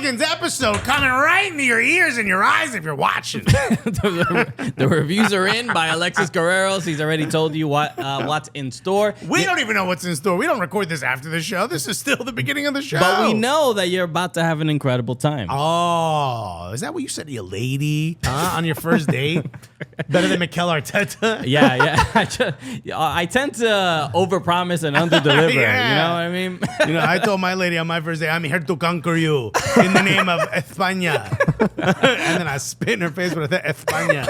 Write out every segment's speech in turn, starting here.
Cooligans episode coming right into your ears and your eyes if you're watching. The reviews are in by Alexis Guerreros. He's already told you what's in store. We don't even know what's in store. We don't record this after the show. This is still the beginning of the show. But we know that you're about to have an incredible time. Oh, is that what you said to your lady on your first date? Better than Mikel Arteta? Yeah. I tend to overpromise and underdeliver. Yeah. You know what I mean? You know, I told my lady on my first day, I'm here to conquer you in the name of España. And then I spit in her face with España.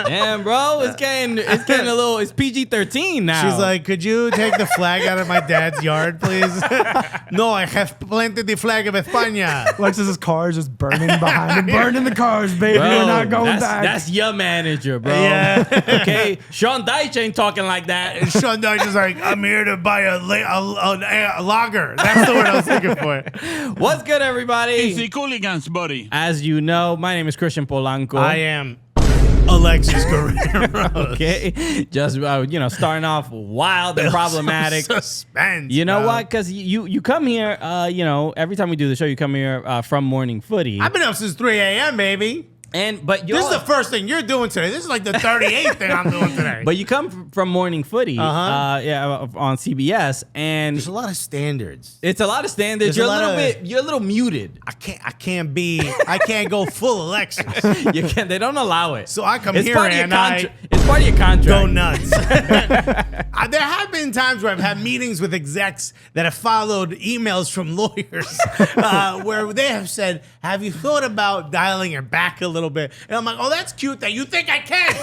Damn, bro, it's getting a little. It's PG-13 now. She's like, could you take the flag out of my dad's yard, please? No, I have planted the flag of España. Alexis's car is just burning behind him. Burning the cars, baby. Bro, You're not going back. That's your manager, bro. Yeah. Okay, Sean Dyche ain't talking like that. And Sean Dyche is like, I'm here to buy a lager. That's the word I was looking for. What's good, everybody? It's the Cooligans, buddy. As you know, my name is Christian Polanco. I am Alexis Guerreros. Okay, just starting off wild and problematic. Suspense. You know bro. what? Because you come here, every time we do the show, you come here from Morning Footy. I've been up since 3 a.m., baby. But This is the first thing you're doing today. This is like the 38th thing I'm doing today. But you come from Morning Footy, on CBS, and there's a lot of standards. it's a lot of standards. There's You're a little muted. I can't go full Alexis. You can't. They don't allow it. So I come It's here part of your and I It's part of your contract. go nuts. There have been times where I've had meetings with execs that have followed emails from lawyers where they have said, have you thought about dialing it back a little bit? And I'm like, oh, that's cute that you think I can.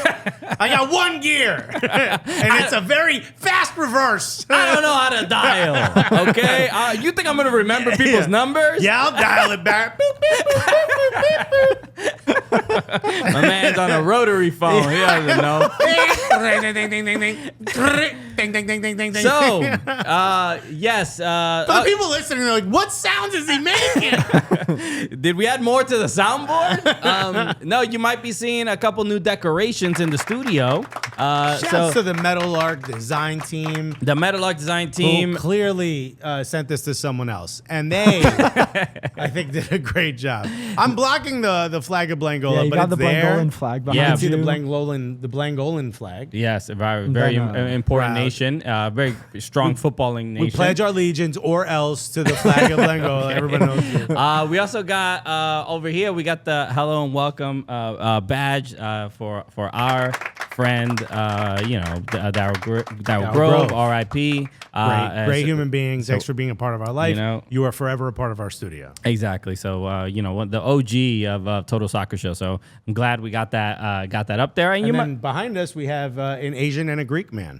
I got one gear. And it's a very fast reverse. I don't know how to dial. Okay, you think I'm gonna remember people's numbers? Yeah, I'll dial it back. Boop, boop, boop, boop, boop, boop. My man's on a rotary phone. He doesn't know. Ding, ding, ding, ding, ding. Ding, ding, ding, ding, ding, ding. So, yes. For the people listening, they're like, what sounds is he making? Did we add more to the soundboard? No, you might be seeing a couple new decorations in the studio. Shouts to the Metal Arc design team. The Metal Arc design team Who clearly sent this to someone else. And they, I think, did a great job. I'm blocking the flag of Blangola, Yeah, you but got it's the there. Blangolan flag behind Yeah. You can see you. the Blangolan flag. Yes, a very important proud. nation. Very strong footballing nation. We pledge our allegiance or else to the flag of Blangola. Everybody knows. We also got over here. We got the hello and welcome badge for our friend, Darryl Grove, R.I.P. Great human beings. Thanks for being a part of our life. You know- you are forever a part of our studio. Exactly. So the OG of Total Soccer Show. So I'm glad we got that up there. And And you then behind us, we have an Asian and a Greek man.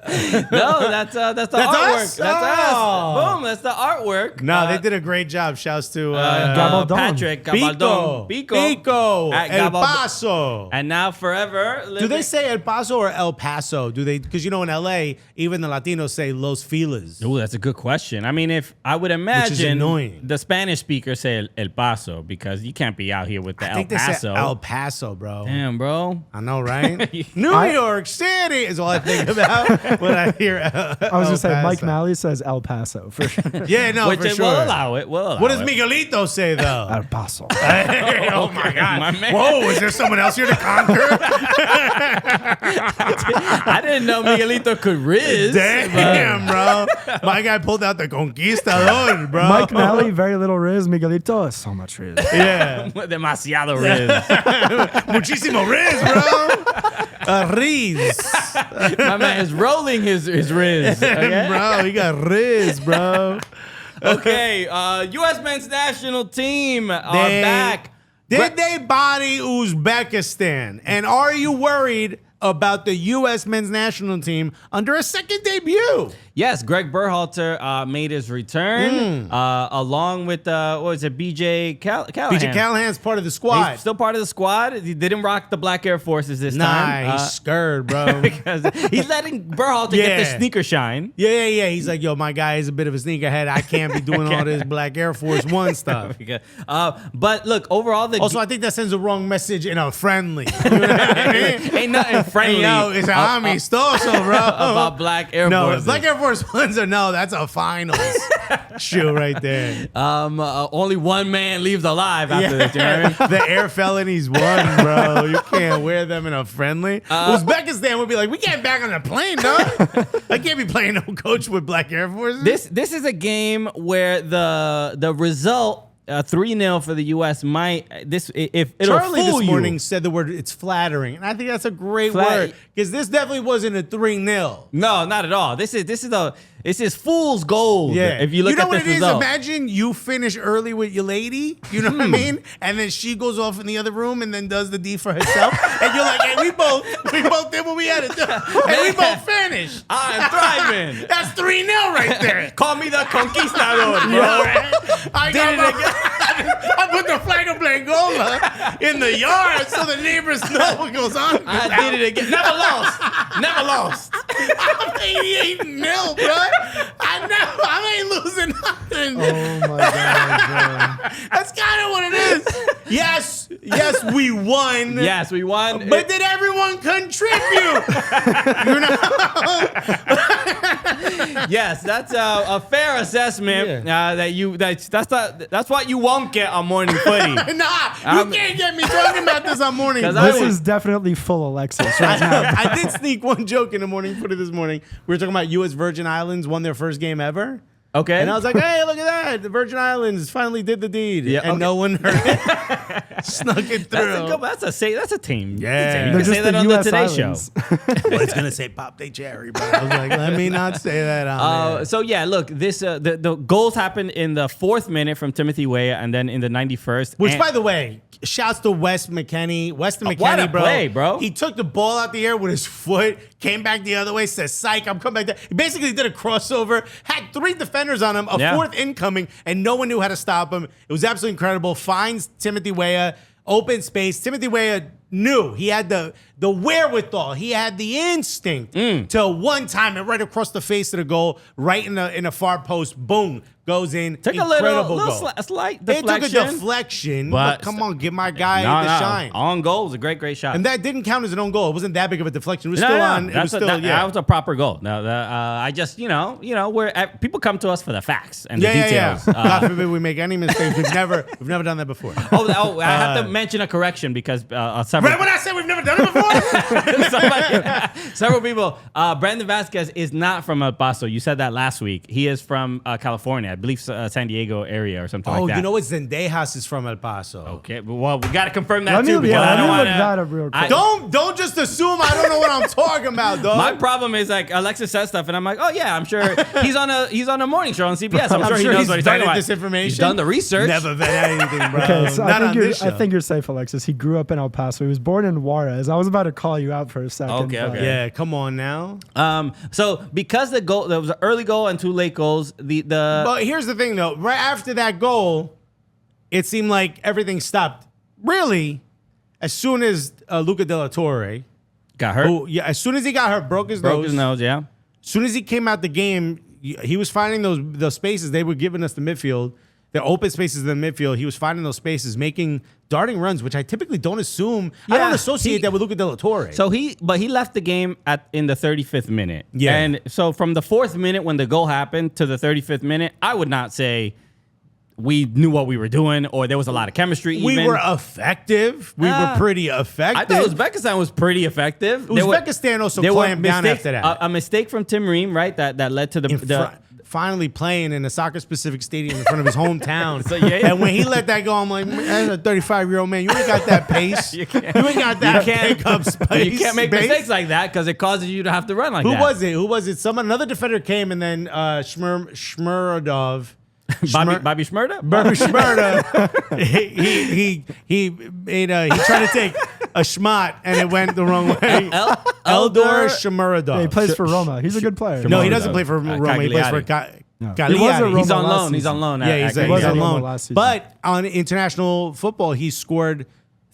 no, that's the artwork. us? That's us. Oh. Boom. That's the artwork. No, they did a great job. Shouts to Gabaldon. Patrick Gabaldon. Pico. At El Gabaldon. Paso. And now forever. Do they say El Paso or El Paso? Do they? Because in LA, even the Latinos say Los Feliz. Oh, that's a good question. I mean, if I would imagine annoying. the Spanish speakers say El Paso because you can't be out here with the I El think they Paso. say El Paso, bro. Damn, bro. I know, right? New York City is all I think about when I hear I was gonna say Mike Malley says El Paso for sure. Yeah, no, Which for sure. we'll allow it. We'll allow What does it. Miguelito say, though? El Paso. Oh, my God. My man. Whoa, is there someone else here to conquer? I didn't know Miguelito could riz. Damn, bro. My guy pulled out the Conquistador, bro. Mike Malley, very little riz. Miguelito, so much riz. Yeah. Demasiado riz. Muchísimo Riz, bro. Riz. My man is rolling his riz. Okay? Bro, you got Riz, bro. Okay, U.S. men's national team are back. Did they body Uzbekistan? And are you worried about the U.S. men's national team under a second debut? Yes, Gregg Berhalter made his return along with BJ Callahan. BJ Callahan's part of the squad. He's still part of the squad. He didn't rock the Black Air Forces this time. Nah, he's scared, bro. Because he's letting Berhalter get the sneaker shine. Yeah. He's like, yo, my guy is a bit of a sneakerhead. I can't be doing all this Black Air Force One stuff. But look, overall, Also, I think that sends a wrong message in a friendly. You know what I mean? ain't nothing friendly. Hey, yo, it's an amistoso, bro. about black Air No, Forces. Black Air Force Ones are no. That's a finals shoe right there. Only one man leaves alive after this. You know what I mean? The air felonies won, bro. You can't wear them in a friendly. Uzbekistan would be like, we can't back on the plane, no. I can't be playing no coach with Black Air Forces. This is a game where the result 3-0 for the U.S. might if it'll Charlie fool this morning you. said the word it's flattering, and I think that's a great Flat- word because this definitely wasn't a 3-0. No, not at all. This is fool's gold. Yeah. If you look know at what this it is? result. Imagine you finish early with your lady, you know what I mean? And then she goes off in the other room and then does the D for herself. And you're like, hey, we both did what we had to do. And we both finished. I'm thriving. That's 3-0 right there. Call me the conquistador, bro. I put the flag of Angola in the yard so the neighbors know what goes on. I did it again. Never lost. I'm 88-0, bro. I ain't losing nothing. Oh my god, bro. That's kind of what it is. Yes, we won. Yes, we won. But did everyone contribute? You know? Yes, that's a fair assessment. That's what you won't get on morning footy. Nah, you can't get me talking about this on morning. 'Cause This I is definitely full Alexis right now. I did sneak one joke in the morning footy this morning. We were talking about U.S. Virgin Islands won their first game ever. Okay. And I was like, hey, look at that. The Virgin Islands finally did the deed. Yeah, and okay. no one heard it. Snuck it through. That's a team. Yeah. You They're can say just that the on the US Today Islands. Show. Well, it's going to say Pop Day Cherry, but I was like, let me not say that on there. So yeah, look, this the goals happened in the 4th minute from Timothy Weah, and then in the 91st. Which, and- by the way, shouts to Weston McKennie, what a bro. play, bro. He took the ball out the air with his foot, came back the other way, said, psych, I'm coming back there. He basically did a crossover, had 3 defenders on him, a 4th incoming, and no one knew how to stop him. It was absolutely incredible. Finds Timothy Weah, open space. Timothy Weah knew he had the wherewithal. He had the instinct to one time and right across the face of the goal, right in the far post. Boom. Goes in. Took a Incredible little goal. slight It deflection. took a deflection, but come on, give my guy the shine. On goal was a great shot. And that didn't count as an own goal. It wasn't that big of a deflection. It was still on. It was still, that was a proper goal. Now, I just, where people come to us for the facts and the details. God forbid we make any mistakes. We've never done that before. I have to mention a correction because several. Right when I said we've never done it before. Several people. Brandon Vasquez is not from El Paso. You said that last week. He is from California. I believe San Diego area or something like that. You know what? Zendejas is from El Paso. Okay, well, we got to confirm that Let me too. Because I don't look want that up real quick. Don't just assume I don't know what I'm talking about, dog. My problem is like Alexis says stuff, and I'm like, oh yeah, I'm sure he's on a morning show on CBS. I'm sure he knows what he's talking vetted about. this information. He's done the research. Never vetted anything, bro. Okay, so Not on this show. I think you're safe, Alexis. He grew up in El Paso. He was born in Juarez. I was about to call you out for a second. Okay, but- okay. Yeah, come on now. So because there was an early goal and 2 late goals, But here's the thing, though. Right after that goal, it seemed like everything stopped. Really, as soon as Luca De La Torre, got hurt. as soon as he got hurt, broke his nose. Yeah. As soon as he came out the game, he was finding those spaces they were giving us the midfield, the open spaces in the midfield. He was finding those spaces, making darting runs, which I typically don't assume. I don't associate that with Luca De La Torre. So he left the game in the 35th minute. Yeah. And so from the 4th minute when the goal happened to the 35th minute, I would not say we knew what we were doing or there was a lot of chemistry. We were effective. We were pretty effective. I thought Uzbekistan was pretty effective. Uzbekistan also clamped down after that. A mistake from Tim Ream, right? That led to the finally playing in a soccer-specific stadium in front of his hometown. So, yeah. And when he let that go, I'm like, man, as a 35-year-old man, you ain't got that pace. you ain't got that pickup space. You can't make mistakes like that because it causes you to have to run like that. Who was it? Another defender came and then Shmuradov. Bobby Shmurda? Bobby Shmurda. he tried to take a schmott and it went the wrong way. Eldor Shmuradov. Yeah, he plays for Roma. He's a good player. No, he doesn't play for Roma. He plays for Cagliari. He was at Roma He's on last loan. He's season. on loan. Yeah, he's was on at Roma loan. last season. But on international football, he scored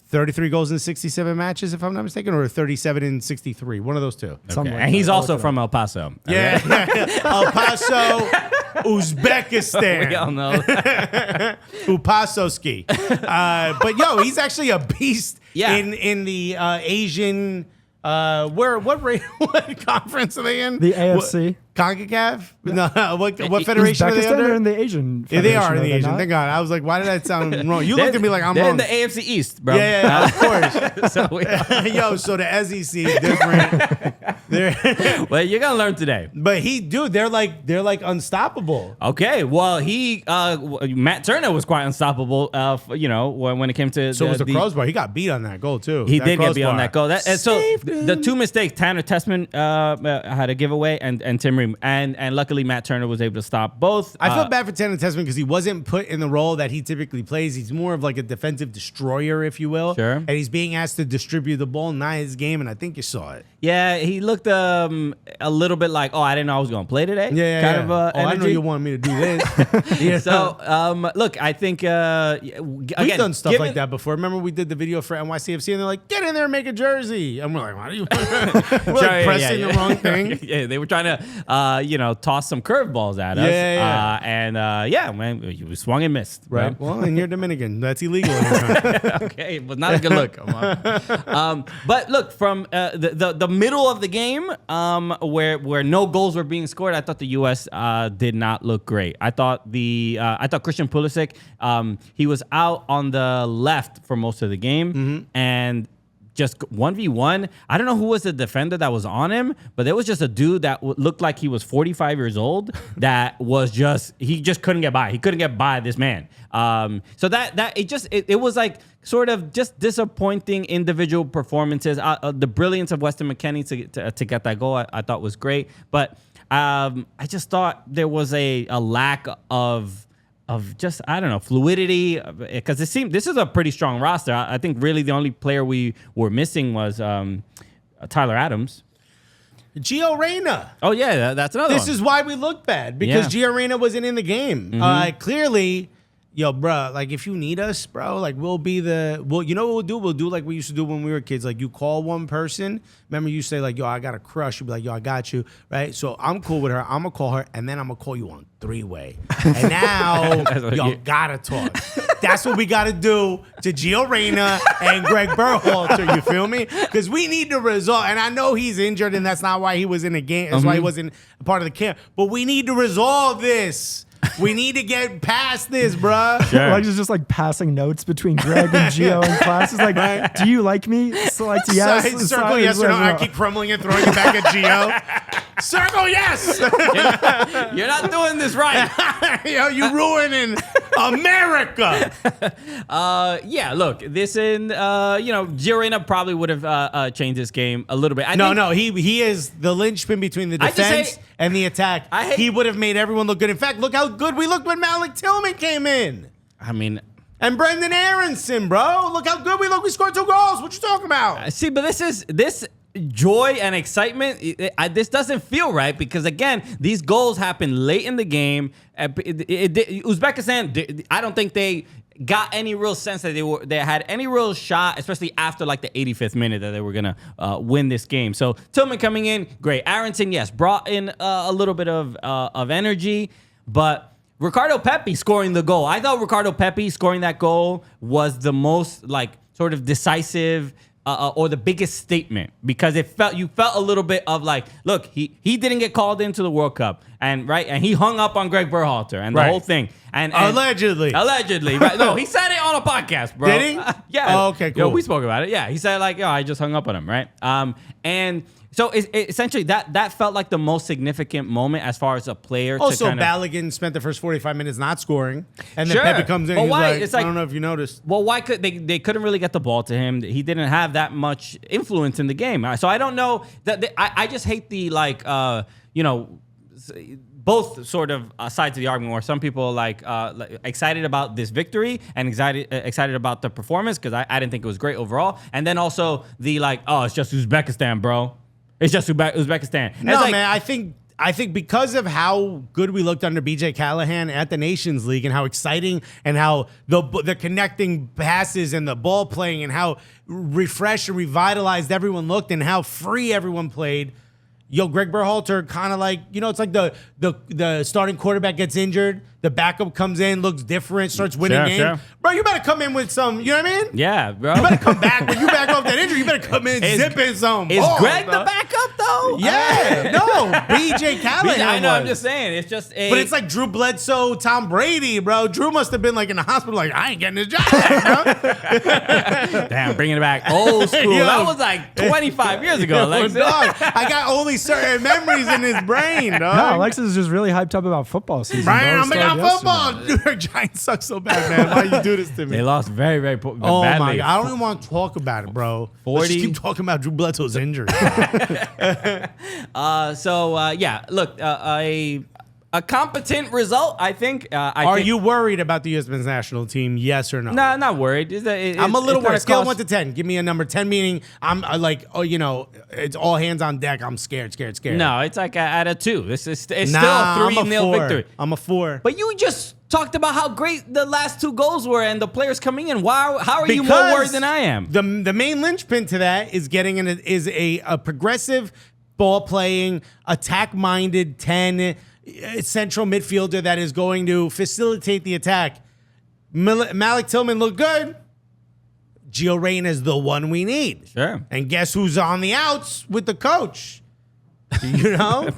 33 goals in 67 matches, if I'm not mistaken, or 37 in 63. One of those two. Something like And he's that. also from El Paso. Yeah. El Paso, Uzbekistan. We all know. Upasowski. But he's actually a beast Yeah. in the Asian What conference are they in? The AFC. CONCACAF? No, what federation are they Uzbekistan under? are in the Asian. Yeah, they are Federation, in the they Asian. not? Thank God. I was like, why did that sound wrong? You looked at me like I'm they're wrong. in the AFC East, bro. Yeah, of course. So Yo, so the SEC is different. well, you're gonna learn today. But they're like unstoppable. Okay, well, Matt Turner was quite unstoppable. When it came to So was the crossbar. He got beat on that goal too. He That did get beat on crossbar. that goal. So Saved the him. two mistakes, Tanner Tessman had a giveaway, and Tim Ream, and luckily Matt Turner was able to stop both. I feel bad for Tanner Tessman because he wasn't put in the role that he typically plays. He's more of like a defensive destroyer, if you will. Sure. And he's being asked to distribute the ball, not his game, and I think you saw it. Yeah, he looked a little bit like, I didn't know I was going to play today. Yeah. Kind of I know energy. you wanted me to do this. Yeah. So, look, I think We've done stuff like that before. Remember we did the video for NYCFC and they're like, get in there and make a jersey. And we're like, why do you we're like pressing the wrong thing? Yeah, they were trying to, toss some curveballs at us. Man, we swung and missed. Right. Well, and you're Dominican. That's illegal. Okay, it was not a good look. But look, from the middle of the game, where no goals were being scored, I thought the U.S. Did not look great. I thought Christian Pulisic, he was out on the left for most of the game, and just 1v1. I don't know who was the defender that was on him, but there was just a dude that looked like he was 45 years old that was he just couldn't get by. He couldn't get by this man. So it was like sort of just disappointing individual performances. The brilliance of Weston McKennie to get that goal, I thought was great. But I just thought there was a lack of just, I don't know, fluidity, because this is a pretty strong roster. I think really the only player we were missing was Tyler Adams. Gio Reyna. Oh, yeah, that's another one. This is why we look bad, because Gio Reyna wasn't in the game. Clearly, yo, bro, like if you need us, bro, like you know what we'll do? We'll do like we used to do when we were kids. Like you call one person. Remember you say like, yo, I got a crush. You'd be like, yo, I got you, right? So I'm cool with her. I'm going to call her, and then I'm going to call you on 3-way. And now y'all got to talk. That's what we got to do to Gio Reyna and Gregg Berhalter, you feel me? Because we need to resolve, and I know he's injured, and that's not why he was in the game. That's why he wasn't a part of the camp. But we need to resolve this. We need to get past this, bruh. Sure. Like it's just like passing notes between Greg and Gio in class. It's like, do you like me? Select yes. Circle yes or no. I keep crumbling and throwing it back at Gio. Circle yes. You're not doing this right. Yo, you ruining America. Look, Gio Reyna probably would have changed this game a little bit. He is the linchpin between the defense and the attack. He would have made everyone look good. In fact, look how good we looked when Malik Tillman came in. I mean, and Brendan Aronson, bro. Look how good we look. We scored 2 goals. What you talking about? See, but this joy and excitement, this doesn't feel right, because again, these goals happen late in the game. Uzbekistan, I don't think they got any real sense that they had any real shot, especially after like the 85th minute, that they were gonna win this game. So Tillman coming in, great. Aronson, yes, brought in a little bit of energy, but Ricardo Pepi scoring the goal. I thought Ricardo Pepi scoring that goal was the most like sort of decisive or the biggest statement, because you felt a little bit of like, look, he didn't get called into the World Cup, and he hung up on Gregg Berhalter and the whole thing, and allegedly, right? No, he said it on a podcast, bro. Did he? Yeah. Oh, okay, cool. We spoke about it. Yeah, he said like, I just hung up on him, right? And so essentially that felt like the most significant moment as far as a player. Also, to kind of, Balogun spent the first 45 minutes not scoring, and then Sure. Pepe comes in. But And why? he's It's like, like- I don't know if you noticed. well, why could they couldn't really get the ball to him? He didn't have that much influence in the game. So I don't know that I just hate the both sort of sides of the argument, where some people like excited about this victory and excited about the performance, because I didn't think it was great overall, and then also the like, oh, it's just Uzbekistan, bro. It's just Uzbekistan. And No, it's like, man, I think because of how good we looked under BJ Callahan at the Nations League, and how exciting, and how the connecting passes and the ball playing, and how refreshed and revitalized everyone looked, and how free everyone played. Yo, Gregg Berhalter kind of like, it's like the starting quarterback gets injured, The backup comes in, looks different, starts winning games. Sure. Bro, you better come in with some, you know what I mean? Yeah, bro. You better come back. When you back off that injury, you better come in zipping some. Is balls, Gregg bro. the backup, though? Yeah. No. BJ Callahan I know, I'm was. just saying. It's just a... But it's like Drew Bledsoe, Tom Brady, bro. Drew must have been like in the hospital, like, I ain't getting this job back, bro. Damn, bringing it back old school. Yo. That was like 25 years ago, Alexis. Dog, I got only certain memories in his brain, dog. No, Alexis is just really hyped up about football season. Brian, bro. I'm big Started on football. yesterday. Dude, our Giants suck so bad, man. Why you do this to me? They lost very, very Oh badly. my God! I don't even want to talk about it, bro. Let's 40. just keep talking about Drew Bledsoe's injury. Yeah, look, a competent result, I think. Are you worried about the U.S. men's national team? Yes or no? No, not worried. I'm a little it's not worried. Scale cost- 1 to 10. Give me a number. 10 meaning I'm like, oh, you know, it's all hands on deck. I'm scared. No, it's like at a 2. It's still a I'm 3-0 4. victory. I'm a 4. But you just talked about how great the last 2 goals were and the players coming in. How are you more worried than I am? The main linchpin to that is getting a progressive ball playing, attack minded 10 central midfielder that is going to facilitate the attack. Malik Tillman looked good. Gio Reyna is the one we need. Sure. And guess who's on the outs with the coach? You know?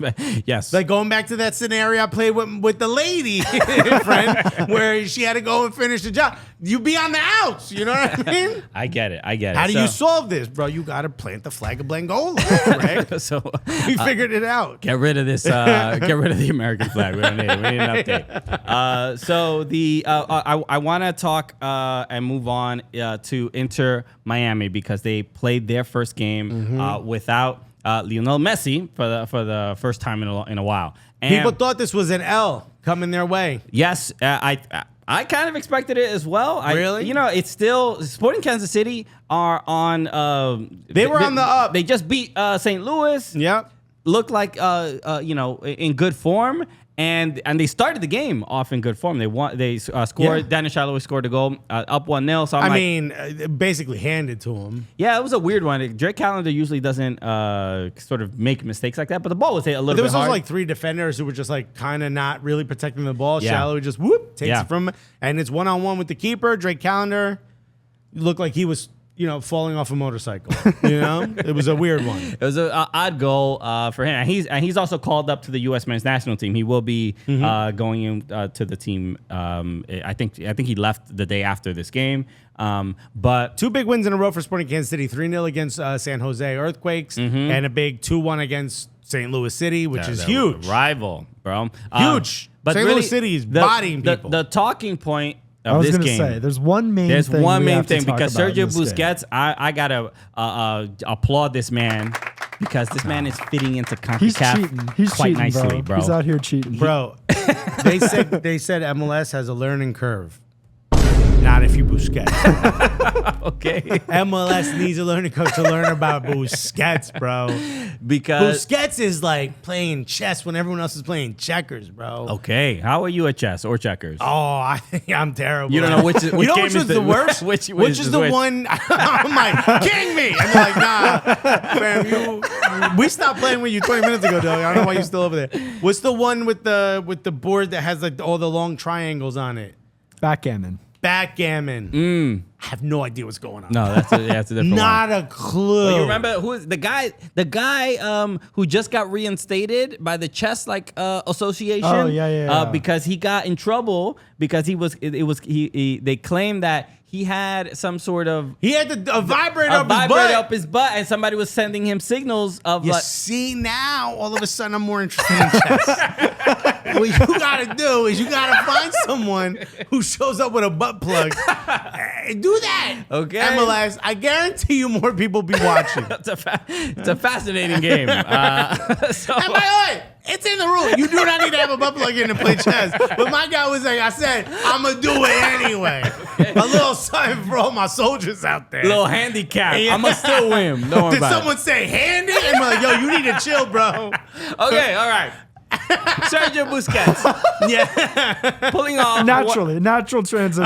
Yes. Like going back to that scenario I played with the lady friend where she had to go and finish the job. You be on the outs. You know what I mean? I get it. How do you solve this, bro? You got to plant the flag of Blangola, right? So We figured it out. get rid of this. Get rid of the American flag. We don't need it. We need an update. So I want to talk and move on to Inter Miami because they played their first game without Lionel Messi for the first time in a while. And People thought this was an L coming their way. yes, I kind of expected it as well. Really? You know, it's still Sporting Kansas City are on. They were on the up. They just beat St. Louis. Yep. Looked like you know, in good form. And they started the game off in good form. They won. They scored. Yeah. Daniel Shalhoub scored a goal, up 1-0. So I mean, basically handed to him. yeah, it was a weird one. Drake Callender usually doesn't sort of make mistakes like that, but the ball was hit a little There bit was also hard. like 3 defenders who were just like kind of not really protecting the ball. Yeah. Shallow just whoop takes Yeah. it from, and it's 1-on-1 with the keeper. Drake Callender looked like he was, you know, falling off a motorcycle. You know, it was a weird one. It was an odd goal for him, and he's also called up to the U.S. men's national team. He will be going in to the team. I think he left the day after this game. But 2 big wins in a row for Sporting Kansas City: 3-0 against San Jose Earthquakes, and a big 2-1 against St. Louis City, which is huge. rival, bro. Huge. But St. really, Louis City is bodying people. The talking point I of was this going to game. say, there's one main There's thing. one we main have to thing talk because about in Sergio this game. Busquets, I gotta applaud this man because this man is fitting into He's CONCACAF cheating. He's quite cheating, nicely, bro. He's out here cheating. Bro, they said MLS has a learning curve. Not if you Busquets. Okay, MLS needs a learning curve to learn about Busquets, bro. because Busquets is like playing chess when everyone else is playing checkers, bro. okay, how are you at chess or checkers? Oh, I think I'm terrible. You don't know which you know game which is was the worst? which is the which? one? I'm like, king me. And they're like, nah, fam, we stopped playing with you 20 minutes ago, dog. I don't know why you're still over there. What's the one with the board that has like all the long triangles on it? Backgammon. Backgammon. I have no idea what's going on. No, that's a different one. Not a clue. You remember who is the guy? The guy who just got reinstated by the chess association. Oh, yeah. Because he got in trouble because they claimed that he had some sort of He had a vibrator up his vibrator butt. up his butt, and somebody was sending him signals of You like. see now, all of a sudden, I'm more interested in chess. What you gotta do is you gotta find someone who shows up with a butt plug. Do that. Okay. MLS, I guarantee you more people be watching. It's a fascinating game. So, And by the way, it's in the rule. You do not need to have a butt plug in to play chess. But my guy was like, I said, I'm gonna do it anyway. A little something for all my soldiers out there. little handicap. Yeah. I'm gonna still win. Don't worry Did about someone say hand it? And we're like, yo, you need to chill, bro. it. Okay, all right. Sergio Busquets Yeah. pulling off Natural transition.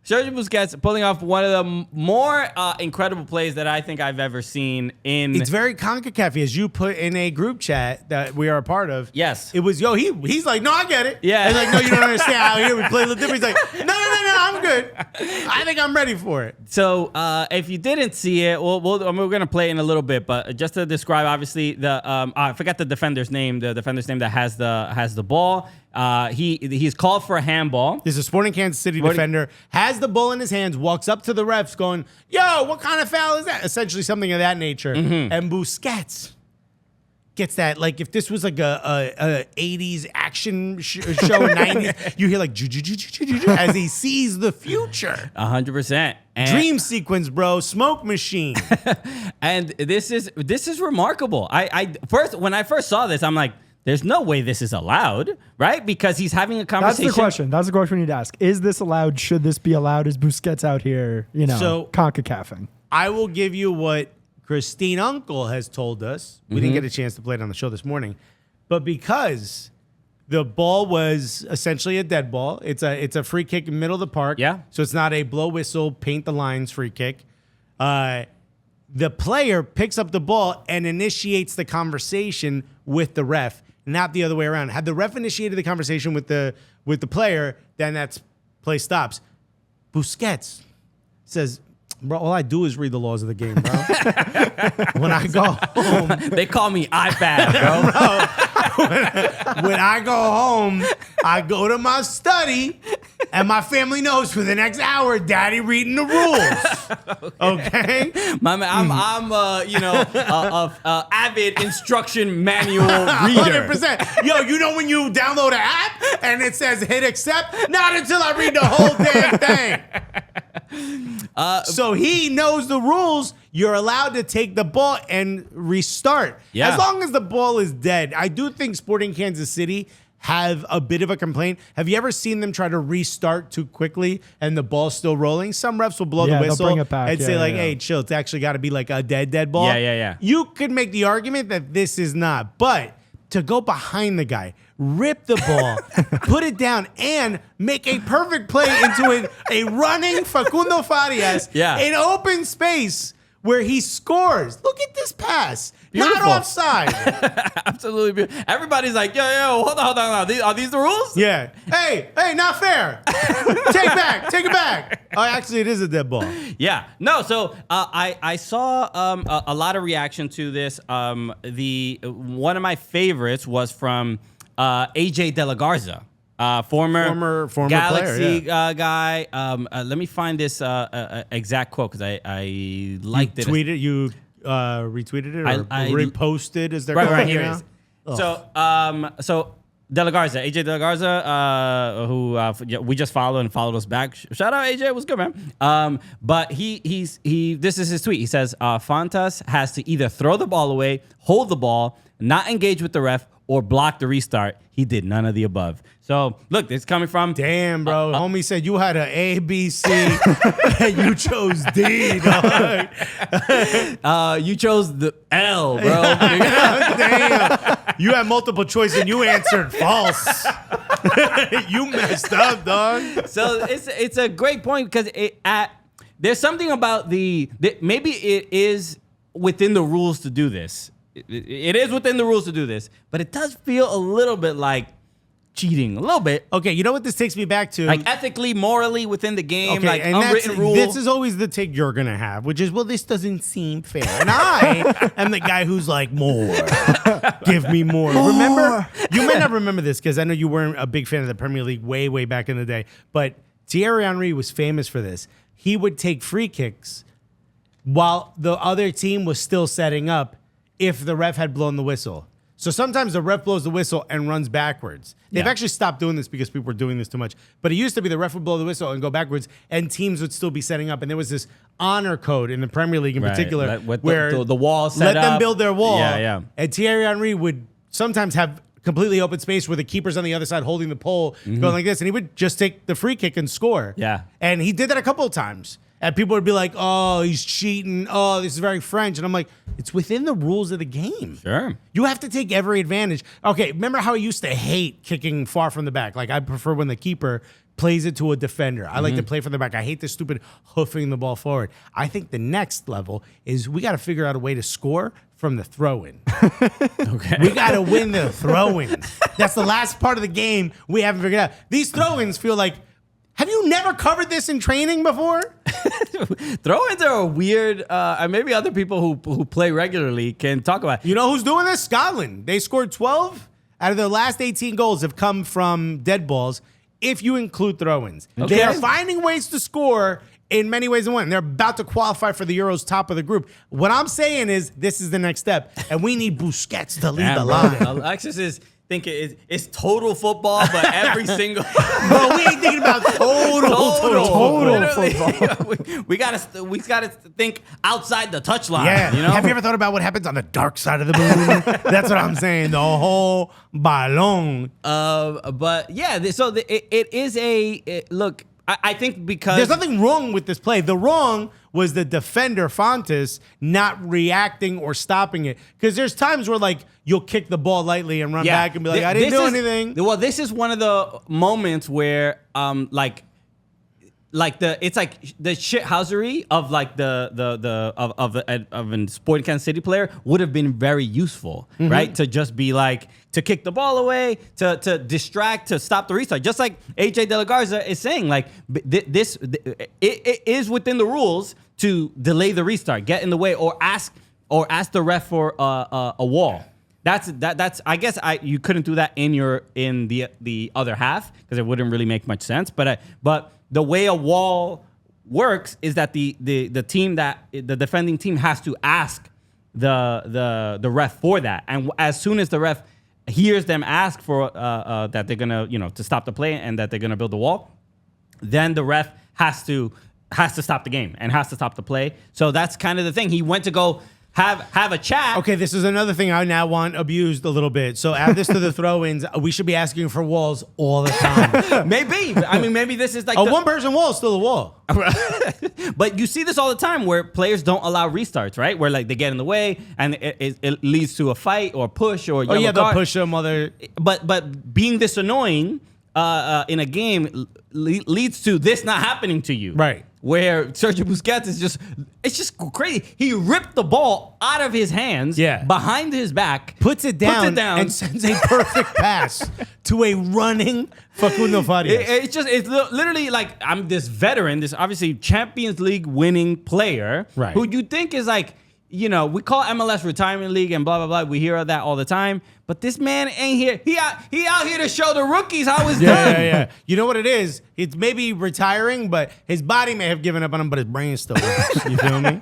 Sergio Busquets pulling off one of the more incredible plays that I think I've ever seen in. It's very CONCACAF, as you put in a group chat that we are a part of. Yes. It was, he's like, no, I get it. Yeah. And like, no, you don't understand. Out here we play a little different. He's like, no, I'm good. I think I'm ready for it. So if you didn't see it, we're going to play in a little bit, but just to describe, obviously, I forgot the defender's name. The defender's name that has the ball. He's called for a handball. This is a Sporting Kansas City defender, has the ball in his hands, walks up to the refs going, yo, what kind of foul is that? Essentially something of that nature. And Busquets gets that, like if this was like a 80s action show in 90s, you hear like as he sees the future. 100%. Dream sequence, bro. Smoke machine. And this is remarkable. When I first saw this, I'm like, there's no way this is allowed, right? Because he's having a conversation. That's the question. That's the question we need to ask. Is this allowed? Should this be allowed? Is Busquets out here, CONCACAFing? I will give you what Christine Uncle has told us. We didn't get a chance to play it on the show this morning. But because the ball was essentially a dead ball, it's a free kick in the middle of the park. Yeah. So it's not a blow whistle, paint the lines free kick. The player picks up the ball and initiates the conversation with the ref, not the other way around. Had the ref initiated the conversation with the player, then that's play stops. Busquets says, bro, all I do is read the laws of the game, bro. When I go home, they call me iPad, bro. when I go home, I go to my study, and my family knows for the next hour, Daddy reading the rules. Okay, my man, I'm a avid instruction manual reader. 100%. Yo, you know when you download an app and it says hit accept? Not until I read the whole damn thing. So he knows the rules. You're allowed to take the ball and restart. Yeah. As long as the ball is dead. I do think Sporting Kansas City have a bit of a complaint. Have you ever seen them try to restart too quickly and the ball's still rolling? Some refs will blow the whistle bring it back. and say hey, chill. It's actually got to be like a dead ball. Yeah. You could make the argument that this is not, but to go behind the guy, rip the ball, put it down, and make a perfect play into a running Facundo Farias in open space where he scores. Look at this pass. Beautiful. Not offside. Absolutely beautiful. Everybody's like, yo, hold on. Are these the rules? Yeah. Hey, not fair. Take it back. Oh, actually, it is a dead ball. Yeah. No, so I saw a lot of reaction to this. One of my favorites was from AJ De La Garza. Former Galaxy player, guy. Let me find this exact quote because I liked it. You retweeted it or I reposted, as they're right, calling here it it now? is. So De La Garza, AJ De La Garza, who we just followed and followed us back. Shout out AJ, it was good, man. But this is his tweet. He says, Fontas has to either throw the ball away, hold the ball, not engage with the ref, or block the restart. He did none of the above. So, look, this is coming from... Damn, bro. Homie said you had an A, B, C, and you chose D, dog. You chose the L, bro. Damn. You had multiple choice and you answered false. You messed up, dog. So, it's a great point because there's something about maybe it is within the rules to do this. It is within the rules to do this, but it does feel a little bit like cheating, a little bit. Okay, you know what this takes me back to? Like ethically, morally within the game, okay, like and unwritten rule. This is always the take you're going to have, which is, well, this doesn't seem fair. And I am the guy who's like, more. Give me more. Remember? You may not remember this because I know you weren't a big fan of the Premier League way back in the day, but Thierry Henry was famous for this. He would take free kicks while the other team was still setting up if the ref had blown the whistle. So sometimes the ref blows the whistle and runs backwards. They've actually stopped doing this because people were doing this too much. But it used to be the ref would blow the whistle and go backwards, and teams would still be setting up. And there was this honor code in the Premier League in particular where the wall set let up. them build their wall. Yeah. And Thierry Henry would sometimes have completely open space where the keeper's on the other side holding the pole, going like this, and he would just take the free kick and score. Yeah. And he did that a couple of times. And people would be like, oh, he's cheating. Oh, this is very French. And I'm like, it's within the rules of the game. Sure. You have to take every advantage. Okay, remember how I used to hate kicking far from the back? Like, I prefer when the keeper plays it to a defender. I like to play from the back. I hate this stupid hoofing the ball forward. I think the next level is we got to figure out a way to score from the throw-in. Okay. We got to win the throw-ins. That's the last part of the game we haven't figured out. These throw-ins feel like, have you never covered this in training before? Throw-ins are a weird, and maybe other people who play regularly can talk about it. You know who's doing this? Scotland. They scored 12 out of their last 18 goals have come from dead balls, if you include throw-ins. Okay. They are finding ways to score in many ways and one. They're about to qualify for the Euros top of the group. What I'm saying is this is the next step, and we need Busquets to lead the line. Alexis is thinking it's total football, but every single. Bro, we ain't thinking about total football. we gotta think outside the touchline. Yeah. You know? Have you ever thought about what happens on the dark side of the moon? That's what I'm saying. The whole ballon. But yeah, it is look. I think because There's nothing wrong with this play. The wrong was the defender, Fontes, not reacting or stopping it. Because there's times where, like, you'll kick the ball lightly and run back and be like, I didn't do anything. Well, this is one of the moments where, it's like the shithousery of like of a Sporting Kansas City player would have been very useful, right? To just be like, to kick the ball away, to distract, to stop the restart. Just like AJ De La Garza is saying, like it is within the rules to delay the restart, get in the way, or ask the ref for a wall. That's I guess you couldn't do that in the other half because it wouldn't really make much sense. But the way a wall works is that the defending team has to ask the ref for that, and as soon as the ref hears them ask for that they're gonna to stop the play and that they're gonna build the wall, then the ref has to stop the game and has to stop the play. So that's kind of the thing. He went to go have a chat. Okay, this is another thing I now want abused a little bit. So add this to the throw-ins. We should be asking for walls all the time. Maybe. I mean, maybe this is like a one-person wall is still a wall. But you see this all the time where players don't allow restarts, right? Where like they get in the way and it leads to a fight or push or yellow they'll card. push them. But being this annoying in a game leads to this not happening to you, right? Where Sergio Busquets it's just crazy. He ripped the ball out of his hands, behind his back, puts it down, and sends a perfect pass to a running Facundo Farias. It's literally like, I'm this veteran, this obviously Champions League winning player, right, who you think is like, we call MLS retirement league and blah, blah, blah. We hear that all the time. But this man ain't here. He out here to show the rookies how it's done. Yeah. You know what it is? It's maybe retiring, but his body may have given up on him, but his brain still works. You feel me?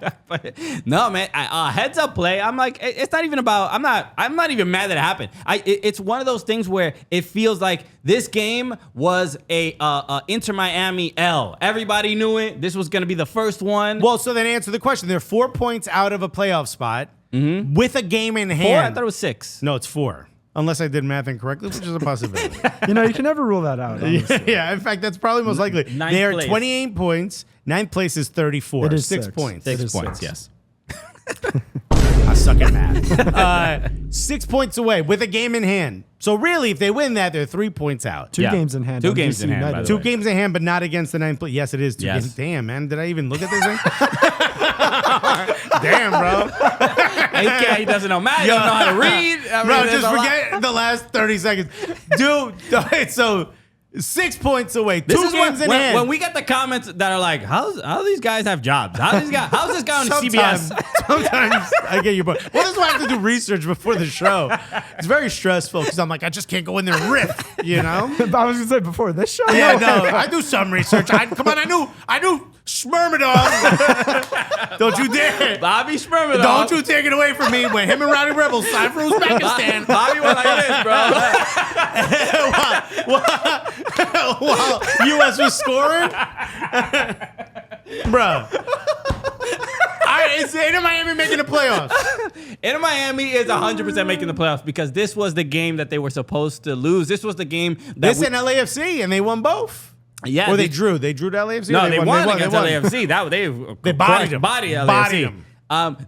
No, man. Heads up play. I'm like, it's not even about. I'm not even mad that it happened. It's one of those things where it feels like this game was a Inter Miami L. Everybody knew it. This was going to be the first one. Well, so then answer the question. They're 4 points out of a playoff spot. With a game in hand. 4? I thought it was 6. No, it's 4. Unless I did math incorrectly, which is a possibility. You can never rule that out. Yeah, in fact, that's probably most likely. They are 28 points. 9th place is 34. It is 6 points. 6 points, yes. I suck at math. 6 points away with a game in hand. So really, if they win that, they're 3 points out. 2 games in hand. 2 games in hand, by the way. 2 games in hand, but not against the 9th place. Yes, it is 2 games. Damn, man. Did I even look at this thing? Damn, bro. He doesn't know math. He doesn't know how to read. Bro, just forget the last 30 seconds. Dude, so 6 points away. 2 games in hand. When we get the comments that are like, how do these guys have jobs? How's this guy on CBS? Sometimes I get your point. Well, this is why I have to do research before the show. It's very stressful because I'm like, I just can't go in there and riff, I was going to say before this show. Yeah, no, I do some research. Come on, I knew Shmermadov. Don't you dare. Bobby Shmermadov. Don't you take it away from me when him and Rowdy Rebel signed for Uzbekistan. Bobby went like this, bro. While U.S. was scoring. Bro. Is Inter Miami making the playoffs? Inter Miami is 100% making the playoffs because this was the game that they were supposed to lose. This was the game that and LAFC, and they won both. Yeah, or they drew. They drew to LAFC. No, they won against LAFC. They bodied them. Body LAFC. Bodied them.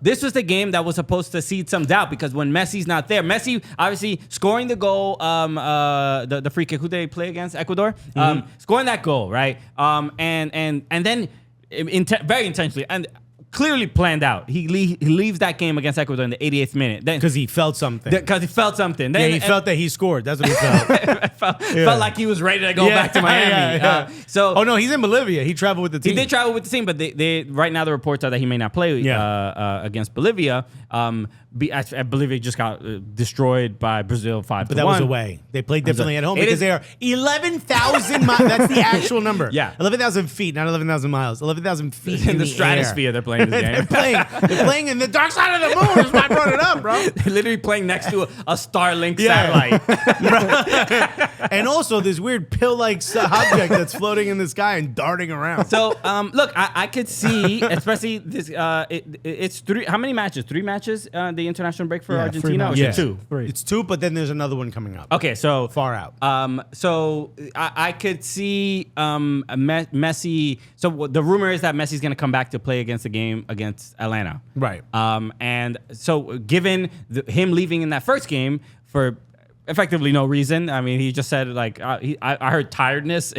This was the game that was supposed to seed some doubt because when Messi's not there, Messi obviously scoring the goal, the free kick. Who they play against? Ecuador. Scoring that goal, right? And then very intentionally and clearly planned out. He leaves that game against Ecuador in the 88th minute. Because he felt something. Because he felt something. Then, he felt that he scored. That's what he felt. Felt like he was ready to go back to Miami. Oh no, he's in Bolivia. He traveled with the team. He did travel with the team, but they right now the reports are that he may not play against Bolivia. Bolivia just got destroyed by Brazil 5-1. But that was away. They played differently at home because they are 11,000 miles. That's the actual number. Yeah. 11,000 feet, not 11,000 miles. 11,000 feet in the stratosphere. Air. They're playing this game. They're playing in the dark side of the moon. That's why I brought it up, bro. They're literally playing next to a Starlink satellite. And also this weird pill-like object that's floating in the sky and darting around. So, look, I could see, especially this. It's three. How many matches? 3 matches. The international break for Argentina. Or is it 2? It's 2, but then there's another one coming up. Okay, so far out. So I could see Messi. So the rumor is that Messi's going to come back to play against the game against Atlanta. Right. And so given him leaving in that first game for effectively no reason. I mean, he just said like I heard tiredness.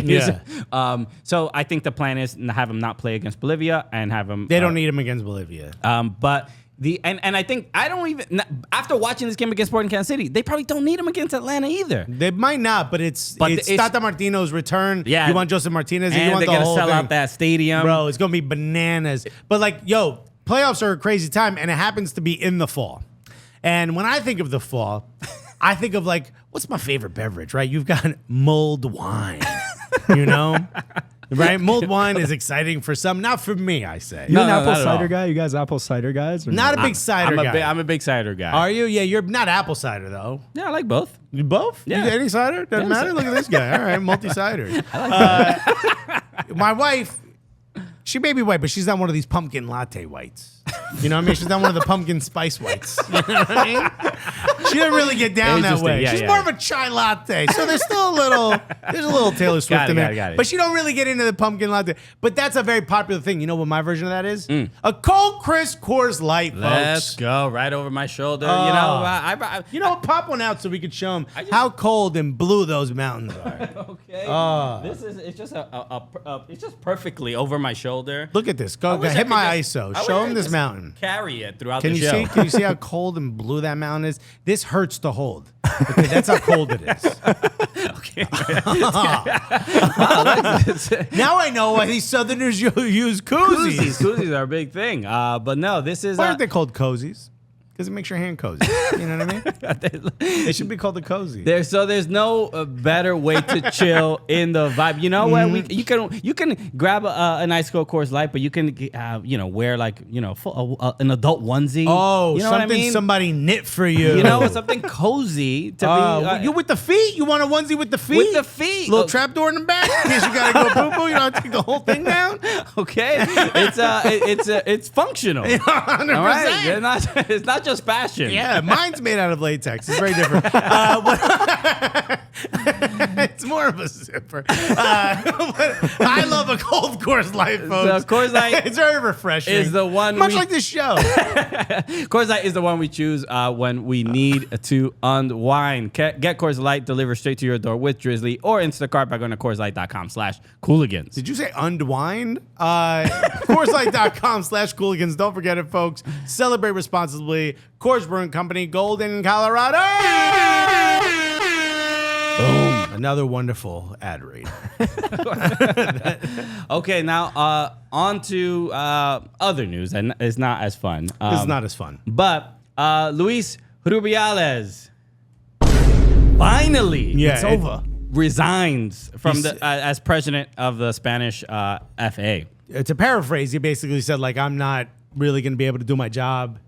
So I think the plan is to have him not play against Bolivia and have him. They don't need him against Bolivia. But. I think I don't even after watching this game against Sporting Kansas City, they probably don't need him against Atlanta either. They might not, but it's Tata Martino's return. Yeah, you want Joseph Martinez, and you want they're the whole gonna sell thing. out that stadium, bro. It's gonna be bananas. But like, yo, playoffs are a crazy time, and it happens to be in the fall. And when I think of the fall, I think of like, what's my favorite beverage? Right? You've got mulled wine. You know. Right, mulled wine is exciting for some, not for me. I say. You an apple cider guy? You guys apple cider guys? Or not a big cider guy. I'm a big cider guy. Are you? Yeah, you're not apple cider though. Yeah, I like both. You both? Yeah. You get any cider? Doesn't matter. Look at this guy. All right, multi-cider. I like my wife, she may be white, but she's not one of these pumpkin latte whites. You know what I mean? She's not one of the pumpkin spice whites. You know what I mean? She doesn't really get down that way. Yeah, she's more of a chai latte. So there's still a little Taylor Swift in there. But she don't really get into the pumpkin latte. But that's a very popular thing. You know what my version of that is? A cold, crisp Coors Light, folks. Let's go. Right over my shoulder. You know, pop one out so we could show them how cold and blue those mountains are. Okay. It's just perfectly over my shoulder. Look at this. Go hit my ISO. Show them this mountain. Carry it throughout the show. Can you see how cold and blue that mountain is? This hurts to hold. Okay, that's how cold it is. Okay. Now I know why these Southerners use koozies. Koozies are a big thing. But no, this is. Why aren't they called cozies? Because it makes your hand cozy. You know what I mean? They should be called the cozy. There's no better way to chill in the vibe. You know what? You can grab a nice Coors Light, but you can wear like an adult onesie. Oh, you know something what I mean? Somebody knit for you. You know, something cozy to be. You with the feet? You want a onesie with the feet? With the feet. Little trapdoor in the back in case you gotta go poo poo. You don't have to take the whole thing down. Okay, it's functional. 100%. All right? It's not just fashion. Yeah, mine's made out of latex. It's very different. It's more of a zipper. I love a cold Coors Light, folks. So Coors Light it's very refreshing. Is the one much like this show. Coors Light is the one we choose when we need to unwind. Get Coors Light delivered straight to your door with Drizzly or Instacart by going to CoorsLight.com/Cooligans. Did you say unwind? CoorsLight.com/Cooligans. Don't forget it, folks. Celebrate responsibly. Coors Brewing Company, Golden, Colorado. Boom. Another wonderful ad read. Okay, now on to other news, and it's not as fun. It's not as fun. But Luis Rubiales finally, it's over. Resigns from as president of the Spanish FA. To paraphrase, he basically said, like, I'm not really going to be able to do my job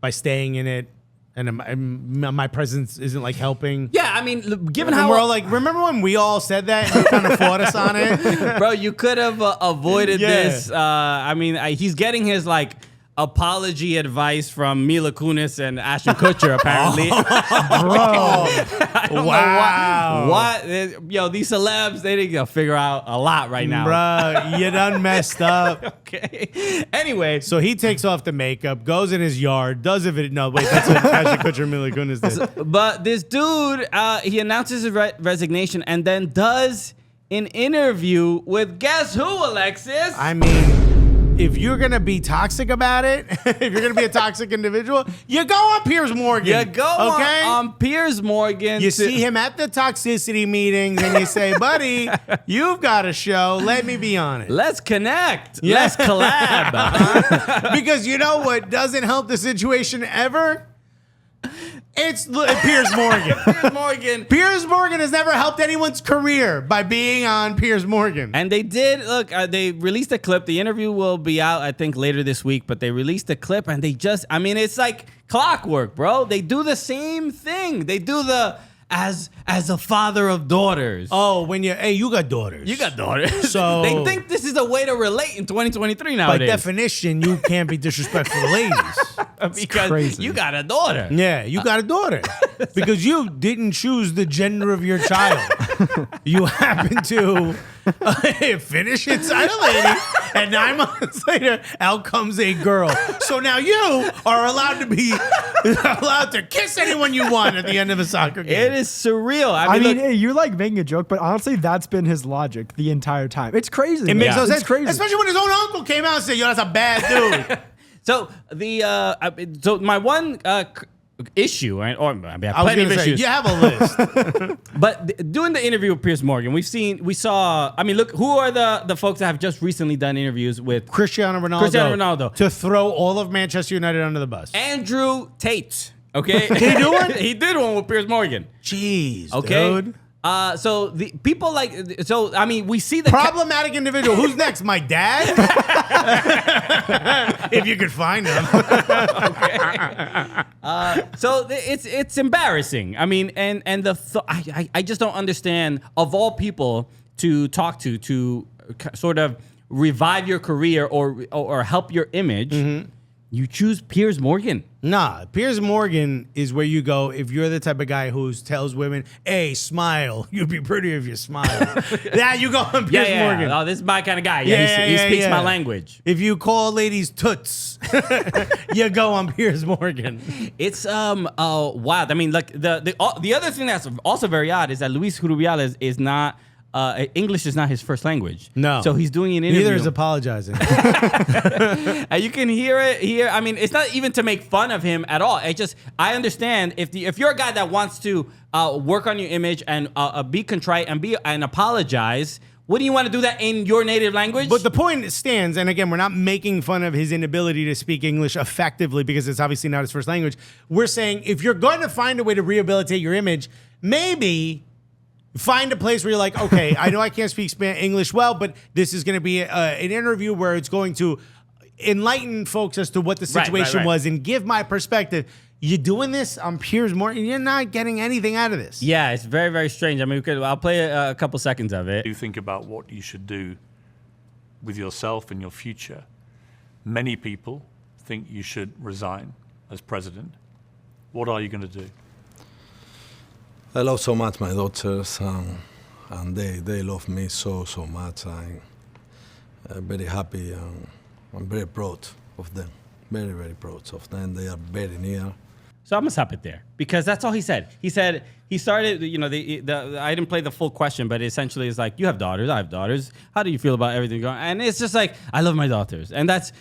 by staying in it, and my presence isn't like helping. Yeah, I mean, given how we're all like, remember when we all said that and you kind of fought us on it, bro? You could have avoided this. I mean, he's getting his like apology advice from Mila Kunis and Ashton Kutcher, apparently. Bro. Wow. What? Yo, these celebs, they need to figure out a lot right now. Bro, you done messed up. Okay. Anyway. So he takes off the makeup, goes in his yard, does it. No, wait, that's what Ashton Kutcher and Mila Kunis did. But this dude, he announces his resignation and then does an interview with guess who, Alexis? I mean, if you're going to be toxic about it, if you're going to be a toxic individual, you go on Piers Morgan. You go on Piers Morgan. You see him at the toxicity meetings and you say, buddy, you've got a show. Let me be on it. Let's connect. Yeah. Let's collab. Because you know what doesn't help the situation ever? It's Piers Morgan. Piers Morgan. Piers Morgan has never helped anyone's career by being on Piers Morgan. And they did, look, they released a clip. The interview will be out, I think, later this week. But they released a clip and they just, I mean, it's like clockwork, bro. They do the same thing. They do the, as a father of daughters. Oh, you got daughters. You got daughters. So they think this is a way to relate in 2023 nowadays. By definition, you can't be disrespectful to ladies. Because crazy. you got a daughter. Yeah, you got a daughter. Because you didn't choose the gender of your child. You happen to finish inside a lady, and 9 months later, out comes a girl. So now you are allowed to kiss anyone you want at the end of a soccer game. It is surreal. I mean, hey, you're like making a joke, but honestly, that's been his logic the entire time. It's crazy. It makes no sense. It's crazy. Especially when his own uncle came out and said, yo, that's a bad dude. So so my one issue, right? Or I mean, I have I was plenty of going to say, issues. you have a list. But doing the interview with Piers Morgan, we saw. I mean, look, who are the folks that have just recently done interviews with Cristiano Ronaldo. To throw all of Manchester United under the bus. Andrew Tate. Okay, Did he do one? He did one with Piers Morgan. Jeez, Okay. dude. So the people I mean, we see the problematic individual. Who's next? My dad? If you could find him. So it's embarrassing. I mean, and I just don't understand, of all people to talk to sort of revive your career or help your image. You choose Piers Morgan. Nah, Piers Morgan is where you go if you're the type of guy who tells women, hey, smile. You'd be pretty if you smile. Yeah, you go on Piers Morgan. Oh, this is my kind of guy. He speaks my language. If you call ladies toots, you go on Piers Morgan. It's wild. I mean, like the other thing that's also very odd is that Luis Rubiales is not English is not his first language. No. So he's doing an interview. Neither is apologizing. And you can hear it here. I mean, it's not even to make fun of him at all. I understand if you're a guy that wants to work on your image and be contrite and apologize. Wouldn't you want to do that in your native language? But the point stands, and again, we're not making fun of his inability to speak English effectively because it's obviously not his first language. We're saying if you're going to find a way to rehabilitate your image, maybe find a place where you're like, okay, I know I can't speak English well, but this is going to be an interview where it's going to enlighten folks as to what the situation was and give my perspective. You doing this on Piers Morgan, you're not getting anything out of this. Yeah, it's very, very strange. I mean, I'll play a couple seconds of it. You think about what you should do with yourself and your future. Many people think you should resign as president. What are you going to do? I love so much my daughters, and they love me so much. I'm very happy, and I'm very proud of them. Very, very proud of them. They are very near. So I'm gonna stop it there because that's all he said. He said he started. You know, I didn't play the full question, but essentially it's like, you have daughters, I have daughters. How do you feel about everything going? And it's just like, I love my daughters, and that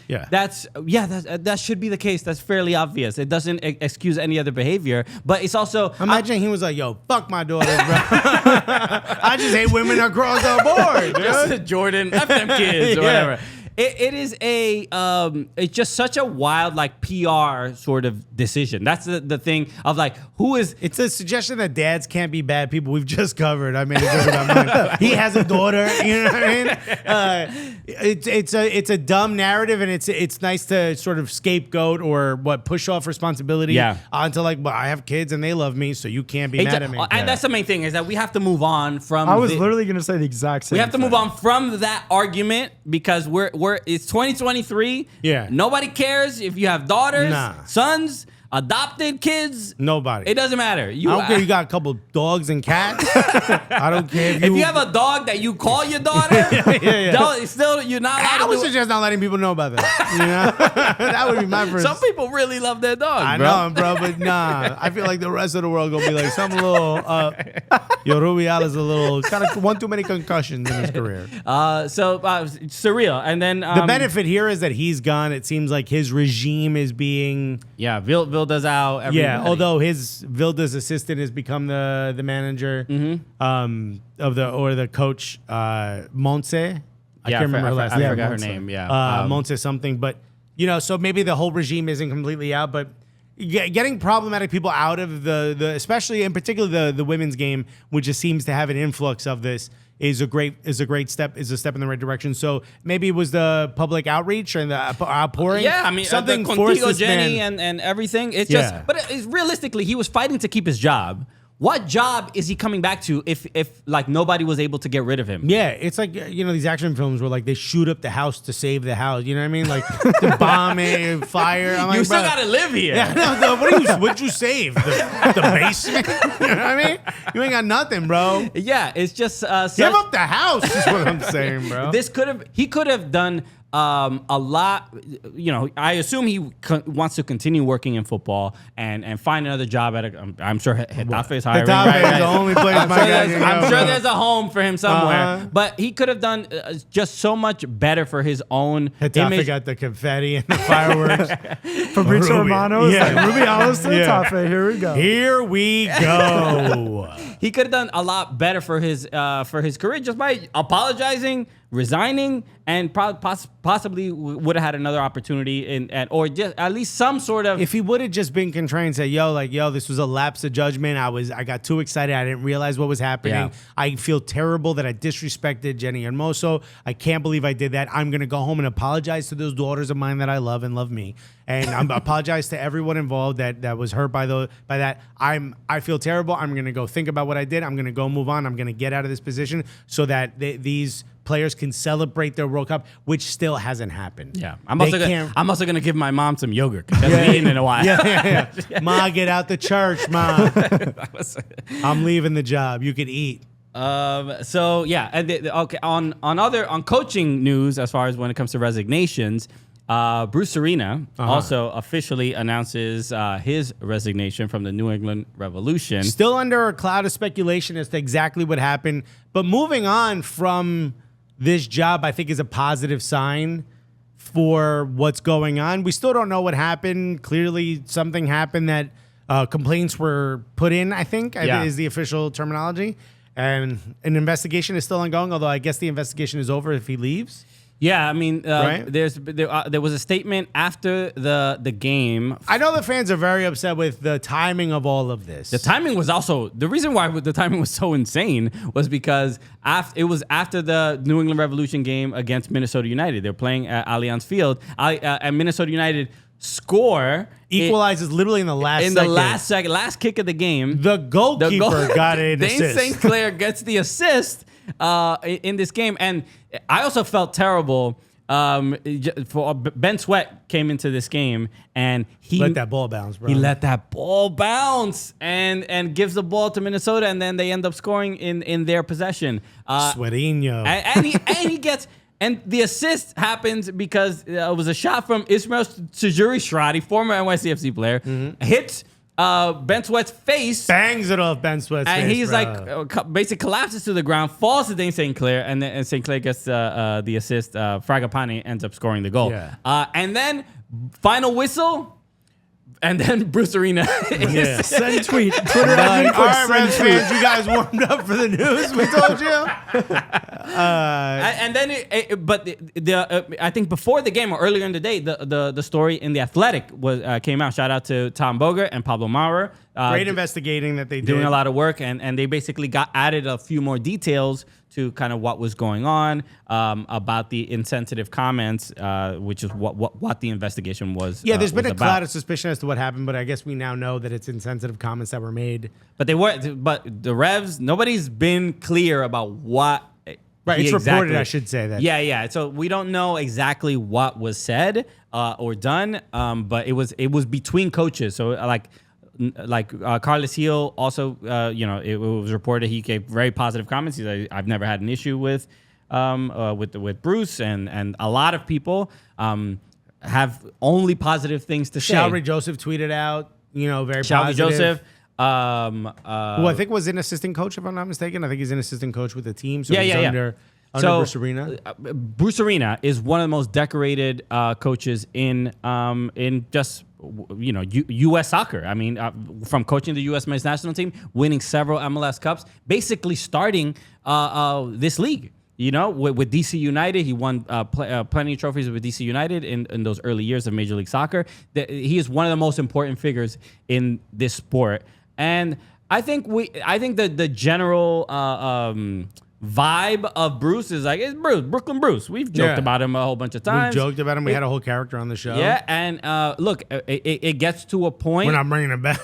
should be the case. That's fairly obvious. It doesn't excuse any other behavior, but it's also imagine he was like, "Yo, fuck my daughters, bro. I just hate women across the board, dude. Just Jordan, F them kids or whatever." It is it's just such a wild, like, PR sort of decision. That's the thing of, like, who is... It's a suggestion that dads can't be bad people. We've just covered. I mean, he has a daughter, you know what I mean? It's a dumb narrative, and it's nice to sort of scapegoat or push off responsibility onto, like, well, I have kids and they love me, so you can't be mad at me. And that's the main thing, is that we have to move on from... I was literally going to say the exact same We have to thing. move on from that argument because we're it's 2023. Yeah. Nobody cares if you have daughters, Nah. sons, adopted kids. Nobody. It doesn't matter. I don't care. You got a couple dogs and cats. I don't care if you have a dog that you call your daughter, you're not allowed I to would do it. suggest not letting people know about that. You know? That would be my first. Some people really love their dogs, I bro. know, bro, but nah. I feel like the rest of the world gonna be like some little. Yo, Rubiales a little kind of one too many concussions in his career. Surreal. And then The benefit here is that he's gone. It seems like his regime is being. yeah, Vilda's out. Everybody. Although his Vilda's assistant has become the manager of the coach Montse. I can't remember her last name. I forgot her name. Yeah, Montse something. But so maybe the whole regime isn't completely out, but. Getting problematic people out of the especially in particular the women's game, which just seems to have an influx of this, is a step in the right direction. So maybe it was the public outreach and the outpouring. Yeah, I mean something the forced Contigo this Jenny man. and everything. It's Yeah. just, but realistically, he was fighting to keep his job. What job is he coming back to if like nobody was able to get rid of him? Yeah, it's like these action films where like they shoot up the house to save the house. You know what I mean? Like the bomb it, fire. I'm like, You still bro, gotta live here. Yeah, no, what'd you save? The basement? You know what I mean? You ain't got nothing, bro. Yeah, it's just Give up the house is what I'm saying, bro. He could have done a lot. I assume he wants to continue working in football and find another job at I'm sure Getafe is hiring. Getafe is the only place my guy can go, I'm sure bro. there's a home for him somewhere. Uh-huh. But he could have done just so much better for his own Getafe image. got the confetti and the fireworks. Fabrizio Romano is like, Yeah. Rubiales to Getafe. Here we go. Here we go. He could have done a lot better for his career just by apologizing, resigning, and possibly would have had another opportunity or just at least some sort of. If he would have just been contrite and said, yo, this was a lapse of judgment. I got too excited. I didn't realize what was happening. Yeah. I feel terrible that I disrespected Jenny Hermoso. I can't believe I did that. I'm going to go home and apologize to those daughters of mine that I love and love me. And I'm apologize to everyone involved that was hurt by that. I feel terrible. I'm going to go think about what I did. I'm going to go move on. I'm going to get out of this position so that these players can celebrate their World Cup, which still hasn't happened. Yeah, I'm also gonna give my mom some yogurt because I haven't eaten in a while. Yeah. Ma, get out the church, Ma. I'm leaving the job. You could eat. So yeah, and okay. On coaching news, as far as when it comes to resignations, Bruce Arena also officially announces his resignation from the New England Revolution. Still under a cloud of speculation as to exactly what happened, but moving on from this job, I think, is a positive sign for what's going on. We still don't know what happened. Clearly, something happened that complaints were put in, I think, is the official terminology. And an investigation is still ongoing, although I guess the investigation is over if he leaves. Yeah, I mean, Right? there was a statement after the game. I know the fans are very upset with the timing of all of this. The timing was also the reason why the timing was so insane was because it was after the New England Revolution game against Minnesota United. They're playing at Allianz Field, and Minnesota United score Equalizes literally in the last second. last kick of the game. The goalkeeper got an Dane assist. St. Clair gets the assist in this game, and I also felt terrible. For Ben Sweat came into this game and he Let that ball bounce, bro. He let that ball bounce and gives the ball to Minnesota, and then they end up scoring in their possession. Sweatinho. And he gets. And the assist happens because it was a shot from Ismail Sejuri-Shradi, former NYCFC player, hits Ben Sweat's face. Bangs it off Ben Sweat's And face, he's bro. like, basically collapses to the ground, falls to Dane St. Clair, and then St. Clair gets the assist. Fragapane ends up scoring the goal. Yeah. And then final whistle. And then Bruce Arena. Send tweet. Twitter All admin right, clicks send Reds tweet. fans, you guys warmed up for the news. We told you. And then, I think before the game or earlier in the day, the story in the Athletic came out. Shout out to Tom Boger and Pablo Maurer. Great investigating that they did. Doing a lot of work, and they basically added a few more details to kind of what was going on about the insensitive comments, which is what the investigation was. Yeah, there's been a cloud about. of suspicion as to what happened, but I guess we now know that it's insensitive comments that were made. But the Revs, nobody's been clear about what Right, he it's reported, exactly- I should say that. Yeah. So we don't know exactly what was said or done, but it was between coaches. So Carlos Heel also, it was reported he gave very positive comments. He's like, I've never had an issue with Bruce, and a lot of people have only positive things to say. Shalry Joseph tweeted out, very Shalry positive. Joseph. Who I think was an assistant coach, if I'm not mistaken. I think he's an assistant coach with the team. So he's under Bruce Arena. Bruce Arena is one of the most decorated coaches in just U.S. soccer. I mean, from coaching the U.S. men's national team, winning several MLS Cups, basically starting this league. With DC United, he won plenty of trophies with DC United in those early years of Major League Soccer. He is one of the most important figures in this sport. And I think the general vibe of Bruce is like, it's Bruce, Brooklyn Bruce. We've joked about him a whole bunch of times. We've joked about him. We had a whole character on the show. Yeah, and look, it gets to a point. We're not bringing it back.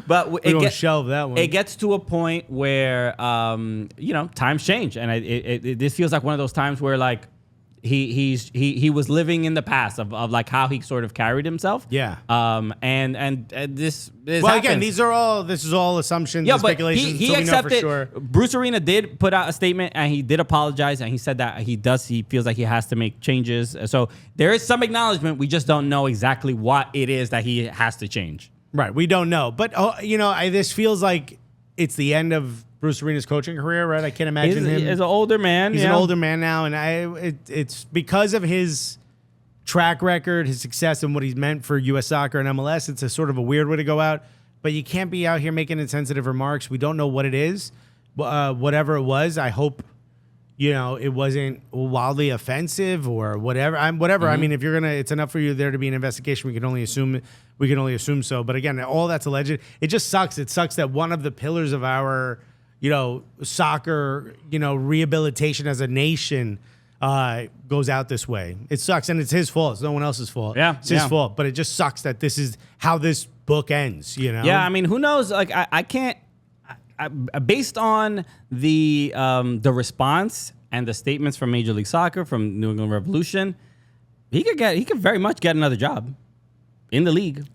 But we don't shelve that one. It gets to a point where, times change. And this feels like one of those times where, like, he was living in the past of like how he sort of carried himself. Yeah. And this well, happens. again, this is all assumptions and But speculations. he until we know accepted. for sure. Bruce Arena did put out a statement and he did apologize, and he said that he feels like he has to make changes. So there is some acknowledgement. We just don't know exactly what it is that he has to change. Right. We don't know. But, this feels like it's the end of Bruce Arena's coaching career, right? I can't imagine him. He's an older man. He's an older man now, and it's because of his track record, his success, and what he's meant for U.S. soccer and MLS. It's a sort of a weird way to go out, but you can't be out here making insensitive remarks. We don't know what it is. Whatever it was, I hope it wasn't wildly offensive or whatever. Whatever. I mean, if you're it's enough for you there to be an investigation. We can only assume so. But again, all that's alleged. It just sucks. It sucks that one of the pillars of our soccer, rehabilitation as a nation goes out this way. It sucks, and it's his fault. It's no one else's fault. Yeah, it's his fault. But it just sucks that this is how this book ends. Yeah, I mean, who knows? Like, I can't. Based on the response and the statements from Major League Soccer, from New England Revolution, he could very much get another job in the league.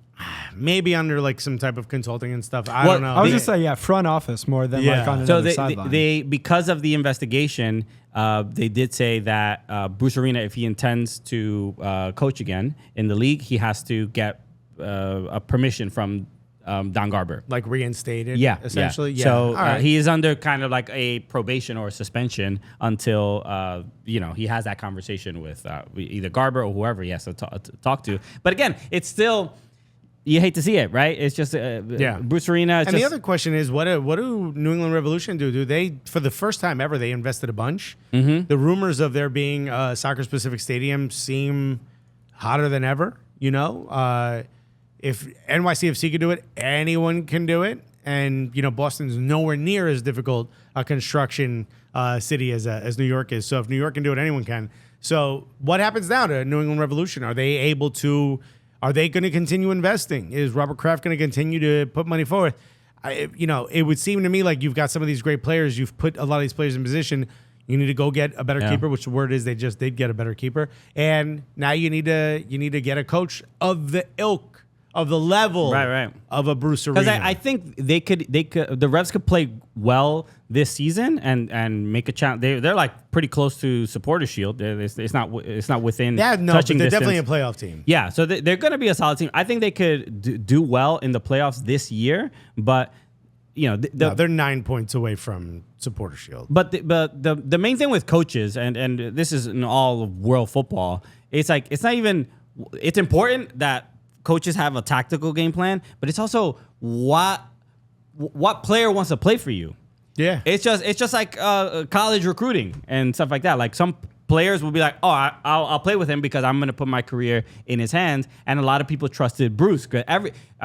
Maybe under like some type of consulting and stuff. I don't know. I was just saying, front office more than like on another sideline. They because of the investigation, they did say that Bruce Arena, if he intends to coach again in the league, he has to get a permission from Don Garber. Like reinstated, essentially. Yeah. So he is under kind of like a probation or suspension until he has that conversation with either Garber or whoever he has to talk to. But again, it's still, you hate to see it, right? It's just Bruce Arena. And the other question is, what do New England Revolution do? Do they, for the first time ever, they invested a bunch? Mm-hmm. The rumors of there being a soccer-specific stadium seem hotter than ever. If NYCFC could do it, anyone can do it. And, Boston's nowhere near as difficult a construction city as New York is. So if New York can do it, anyone can. So what happens now to New England Revolution? Are they going to continue investing? Is Robert Kraft going to continue to put money forward? It would seem to me like you've got some of these great players. You've put a lot of these players in position. You need to go get a better keeper, which the word is they just did get a better keeper. And now you need to get a coach of the ilk, of the level of a Bruce Arena. Because I think they could the Revs could play well this season and make a challenge. They're like pretty close to Supporters Shield. It's not within touching but they're distance. definitely a playoff team. Yeah, so they're going to be a solid team. I think they could do well in the playoffs this year, but they're 9 points away from Supporters Shield. But the main thing with coaches, and this is in all of world football, it's important that coaches have a tactical game plan, but it's also what player wants to play for you. Yeah, it's just like college recruiting and stuff like that. Like some players will be like, "Oh, I'll play with him because I'm going to put my career in his hands." And a lot of people trusted Bruce.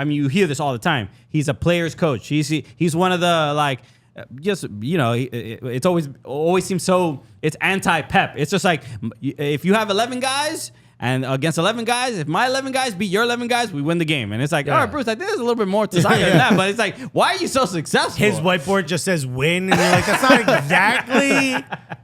You hear this all the time. He's a player's coach. He's one of the it's always seems so. It's anti-Pep. It's just like if you have 11 guys And against 11 guys, if my 11 guys beat your 11 guys, we win the game. And it's like, all right, Bruce, I think there's a little bit more to soccer than that. But it's like, why are you so successful? His whiteboard just says win, and you're like, that's not exactly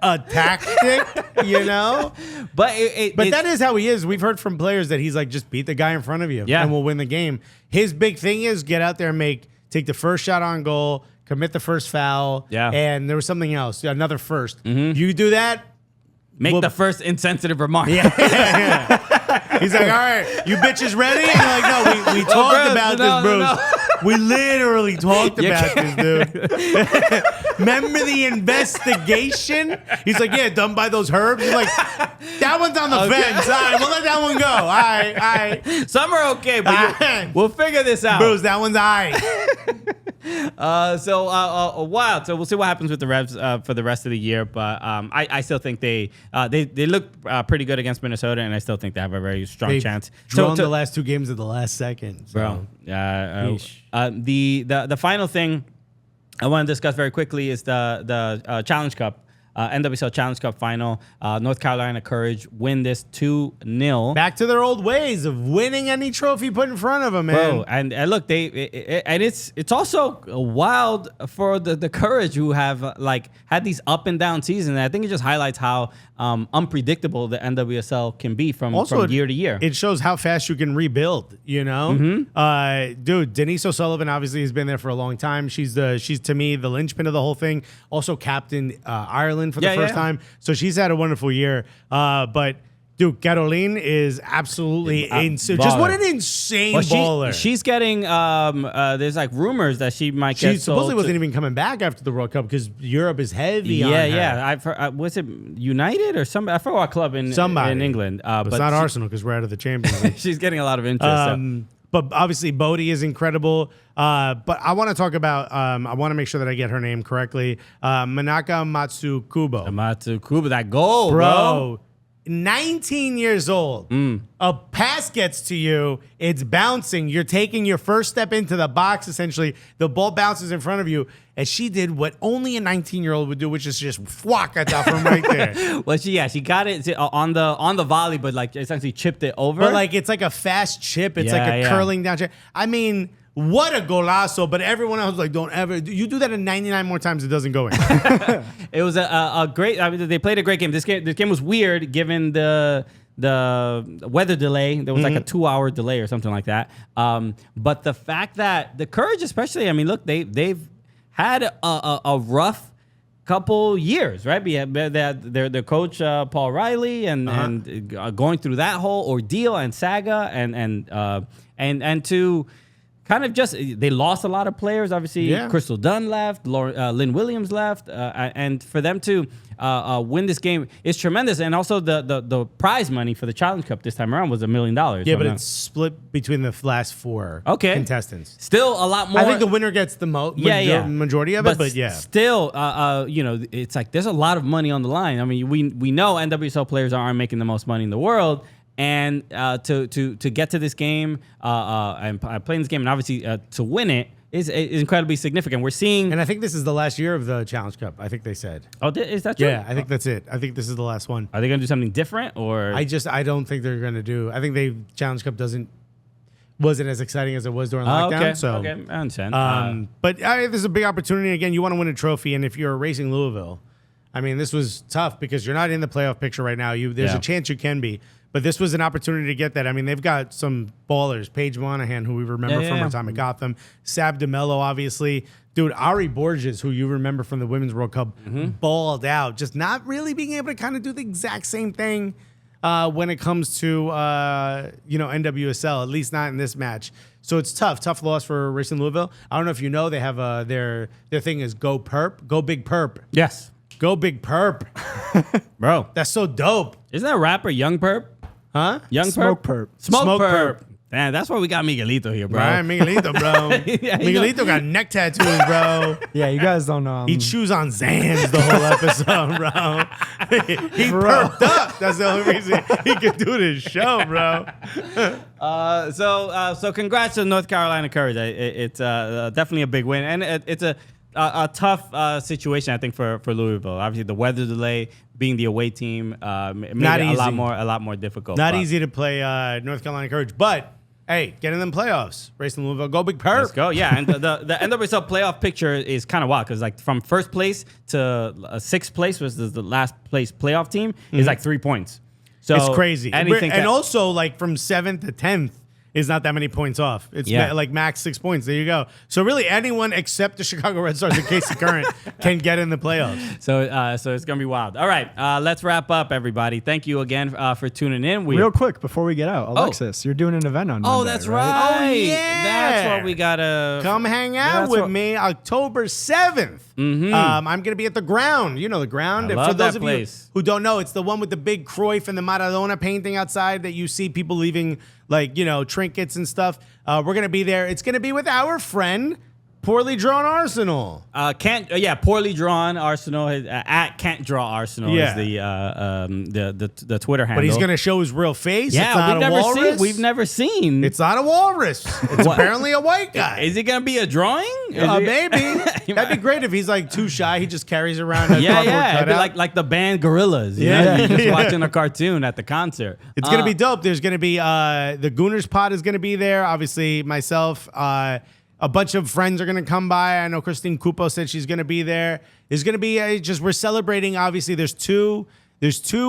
a tactic, you know? But That is how he is. We've heard from players that he's like, just beat the guy in front of you, Yeah. and we'll win the game. His big thing is get out there and take the first shot on goal, commit the first foul, and there was something else, another first. You do that, make the first insensitive remark. He's like, all right, you bitches ready? And you're like, no, we talked about this, Bruce. No. We literally talked about this, dude. Remember the investigation? He's like, yeah, done by those herbs. He's like, that one's on the fence. All right, we'll let that one go. All right. Some are okay, but we'll figure this out. Bruce, that one's all right. Wild. So we'll see what happens with the Revs for the rest of the year. But I still think they look pretty good against Minnesota, and I still think they have a very strong chance. Drawn the last two games at the last second, bro. The final thing I want to discuss very quickly is the Challenge Cup. NWSL Challenge Cup final. North Carolina Courage win this 2-0. Back to their old ways of winning any trophy put in front of them, man. Bro, and look, it's also wild for the Courage who have had these up and down seasons. And I think it just highlights how unpredictable the NWSL can be from year to year. It shows how fast you can rebuild, you know? Dude, Denise O'Sullivan obviously has been there for a long time. She's to me the linchpin of the whole thing. Also captained Ireland for the first time. So she's had a wonderful year. But dude, Caroline is absolutely insane. Just what an insane baller. She's getting there's rumors that she might she get supposedly wasn't even coming back after the World Cup because Europe is heavy on her. Yeah. I've heard, was it United or somebody? I forgot what club in England. But it's not Arsenal because we're out of the Champions League. She's getting a lot of interest. But obviously, Bodie is incredible. But I want to talk about, I want to make sure that I get her name correctly. Manaka Matsukubo. Matsukubo, that goal, bro. 19 years old. A pass gets to you. It's bouncing. You're taking your first step into the box, essentially. The ball bounces in front of you. And she did what only a 19-year-old would do, which is just whack at that from right there. Well, she got it on the volley, but essentially chipped it over. But it's like a fast chip. It's like a curling down chip. I mean, what a golazo! But everyone else was like, don't ever. You do that 99 more times, it doesn't go in. It was a great. I mean, they played a great game. This game was weird given the weather delay. There was like a 2-hour delay or something like that. But the fact that the Courage, especially, I mean, look, they've had a rough couple years, right? Their coach Paul Riley and going through that whole ordeal and saga and to kind of just they lost a lot of players. Obviously, Crystal Dunn left, Lynn Williams left, and for them to win this game is tremendous. And also the prize money for the Challenge Cup this time around was $1 million. Yeah, but it's split between the last 4 contestants. Still a lot more. I think the winner gets the majority of it, but yeah. Still, it's like there's a lot of money on the line. I mean, we know NWSL players aren't making the most money in the world. And to get to this game and playing this game and obviously to win it is incredibly significant. We're seeing, and I think this is the last year of the Challenge Cup. I think they said. Oh, is that true? Yeah, I think that's it. I think this is the last one. Are they going to do something different, or I don't think they're going to do. I think Challenge Cup wasn't as exciting as it was during lockdown. Okay. So I understand. But this is a big opportunity. Again, you want to win a trophy, and if you're Racing Louisville, I mean, this was tough because you're not in the playoff picture right now. There's a chance you can be. But this was an opportunity to get that. I mean, they've got some ballers. Paige Monahan, who we remember from our time at Gotham. Sab DeMello, obviously. Dude, Ari Borges, who you remember from the Women's World Cup, balled out. Just not really being able to kind of do the exact same thing when it comes to, NWSL, at least not in this match. So it's tough. Tough loss for Racing Louisville. I don't know if you know, they have their thing is Go Perp. Go Big Perp. Yes. Go Big Perp. Bro. That's so dope. Isn't that a rapper, Young Perp? Huh? Young Smoke Perp? Perp. Smoke Perp. Man, that's why we got Miguelito here, bro. Right, Miguelito, bro. Miguelito got neck tattoos, bro. Yeah, you guys don't know. He chews on Zans the whole episode, bro. He perked up. That's the only reason he could do this show, bro. So congrats to North Carolina Courage. It's definitely a big win, and it's a a tough situation, I think, for Louisville. Obviously, the weather delay, being the away team, made it a lot more difficult. Not easy to play North Carolina Courage, but hey, get in them playoffs. Racing Louisville, go Big Perp. Let's go. Yeah, and the NWSL playoff picture is kind of wild because like from first place to sixth place, was the last place playoff team, is like 3 points. So it's crazy. And also, like from 7th to 10th is not that many points off. It's like max 6 points. There you go. So really, anyone except the Chicago Red Stars and Casey Current can get in the playoffs. So it's gonna be wild. All right, let's wrap up, everybody. Thank you again for tuning in. Real quick before we get out, Alexis, you're doing an event on Monday, that's right. Oh, yeah. That's what we gotta Come hang out with me October 7th. I'm going to be at the Ground. You know the Ground. I love For those that of place. you who don't know, it's the one with the big Cruyff and the Maradona painting outside that you see people leaving, like, trinkets and stuff. We're going to be there. It's going to be with our friend, Poorly Drawn Arsenal. Poorly Drawn Arsenal at Can't Draw Arsenal is the Twitter handle. But he's going to show his real face. Yeah, it's not a walrus. we've never seen. It's not a walrus. It's apparently a white guy. Is it gonna be a drawing? Maybe. That'd be great if he's like too shy. He just carries around a cardboard It'd be cutout. like the band Gorillaz. You know? You're just watching a cartoon at the concert. It's going to be dope. There's going to be the Gooners Pod is going to be there. Obviously, myself, a bunch of friends are going to come by. I know Christine Cupo said she's going to be there. There's going to be we're celebrating. Obviously, there's two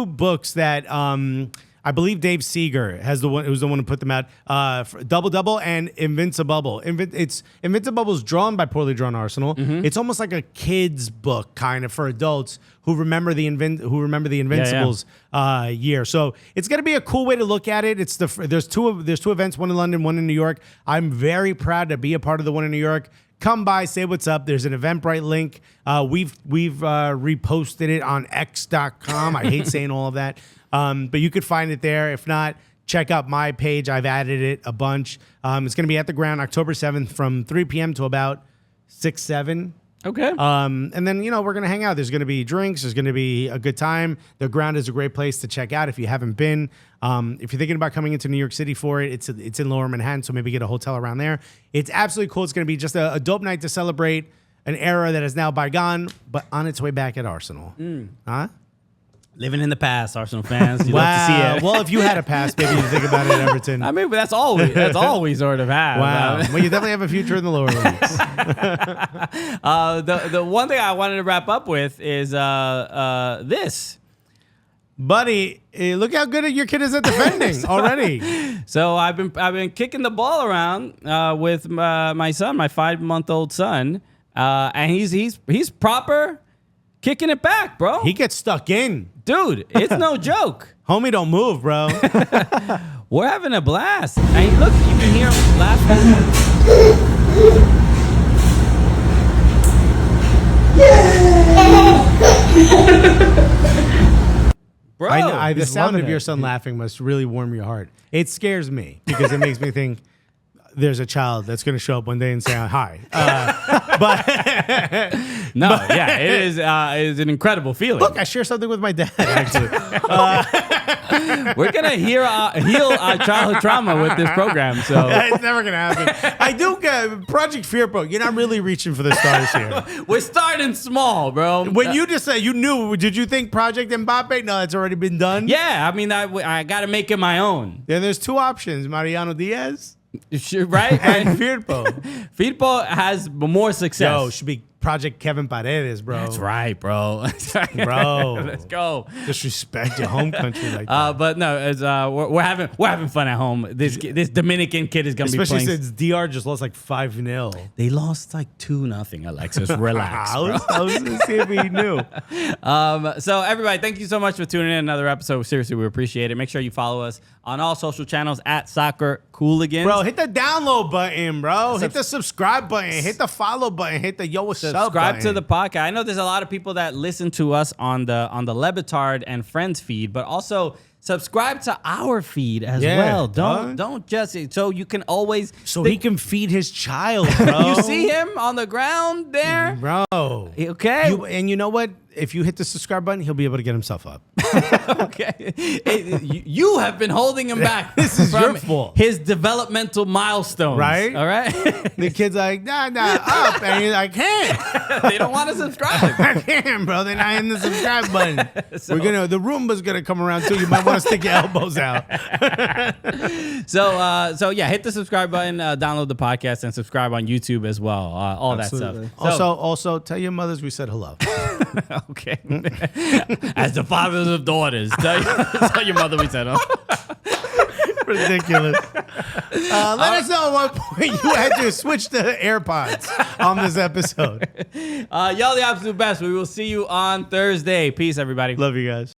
books that I believe Dave Seeger was the one who put them out. Double Double and Invincible. Invincible is drawn by Poorly Drawn Arsenal. It's almost like a kid's book kind of for adults who remember the Invincibles year. So it's going to be a cool way to look at it. There's two events, one in London, one in New York. I'm very proud to be a part of the one in New York. Come by, say what's up. There's an Eventbrite link. We've reposted it on x.com. I hate saying all of that. But you could find it there. If not, check out my page. I've added it a bunch. It's going to be at the Ground October 7th from 3 p.m. to about 6, 7. Okay. And then, we're going to hang out. There's going to be drinks. There's going to be a good time. The Ground is a great place to check out if you haven't been. If you're thinking about coming into New York City for it, it's in Lower Manhattan, so maybe get a hotel around there. It's absolutely cool. It's going to be just a dope night to celebrate an era that is now bygone, but on its way back at Arsenal. Huh? Living in the past, Arsenal fans. You love to see it. Well, if you had a past, maybe you think about it at Everton. I mean, but that's all we sort of have. Wow. Well, you definitely have a future in the lower leagues. The one thing I wanted to wrap up with is this. Buddy, look how good your kid is at defending already. So I've been kicking the ball around with my son, my 5-month-old son, and he's proper kicking it back, bro. He gets stuck in. Dude, it's no joke. Homie, don't move, bro. We're having a blast. And look, you can hear him laughing. Bro, the sound of loving your it. son laughing must really warm your heart. It scares me because it makes me think there's a child that's going to show up one day and say hi. It is an incredible feeling. Look, I share something with my dad, actually. We're going to heal our childhood trauma with this program. So It's never going to happen. I do get Project Fear Pro. You're not really reaching for the stars here. we're starting small, bro. When you just said you knew, did you think Project Mbappe? No, it's already been done. Yeah, I mean, I got to make it my own. Yeah, there's two options: Mariano Diaz Right? and Firpo. Firpo has more success. Yo, should be Project Kevin Paredes, bro. That's right, bro. Bro. Let's go. Disrespect your home country like that. But no, it's, we're having fun at home. This Dominican kid is gonna Especially be playing. since DR just lost like 5-0. They lost like 2-0. Alexis, relax. I was gonna see if he knew. So everybody, thank you so much for tuning in another episode. Seriously, we appreciate it. Make sure you follow us on all social channels at Soccer Cooligans. Bro, hit the download button, bro. Hit the subscribe button. Hit the follow button. Hit the yo, what's up Subscribe button. to the podcast. I know there's a lot of people that listen to us on the Lebitard and Friends feed, but also subscribe to our feed as well. Don't just so you can always he can feed his child, bro. You see him on the ground there, bro. Okay. And you know what? If you hit the subscribe button, he'll be able to get himself up. Okay. You have been holding him back. This is from your fault. His developmental milestones. Right? All right. The kid's like, nah, up. And he's like, I can't. They don't want to subscribe. I can't, bro. They're not hitting the subscribe button. The Roomba's going to come around too. You might want to stick your elbows out. So yeah, hit the subscribe button, download the podcast, and subscribe on YouTube as well. All Absolutely. that stuff. Also, tell your mothers we said hello. Okay. As the fathers of daughters, tell your mother we said, oh. Ridiculous. Let us know at what point you had to switch to AirPods on this episode. Y'all the absolute best. We will see you on Thursday. Peace, everybody. Love you guys.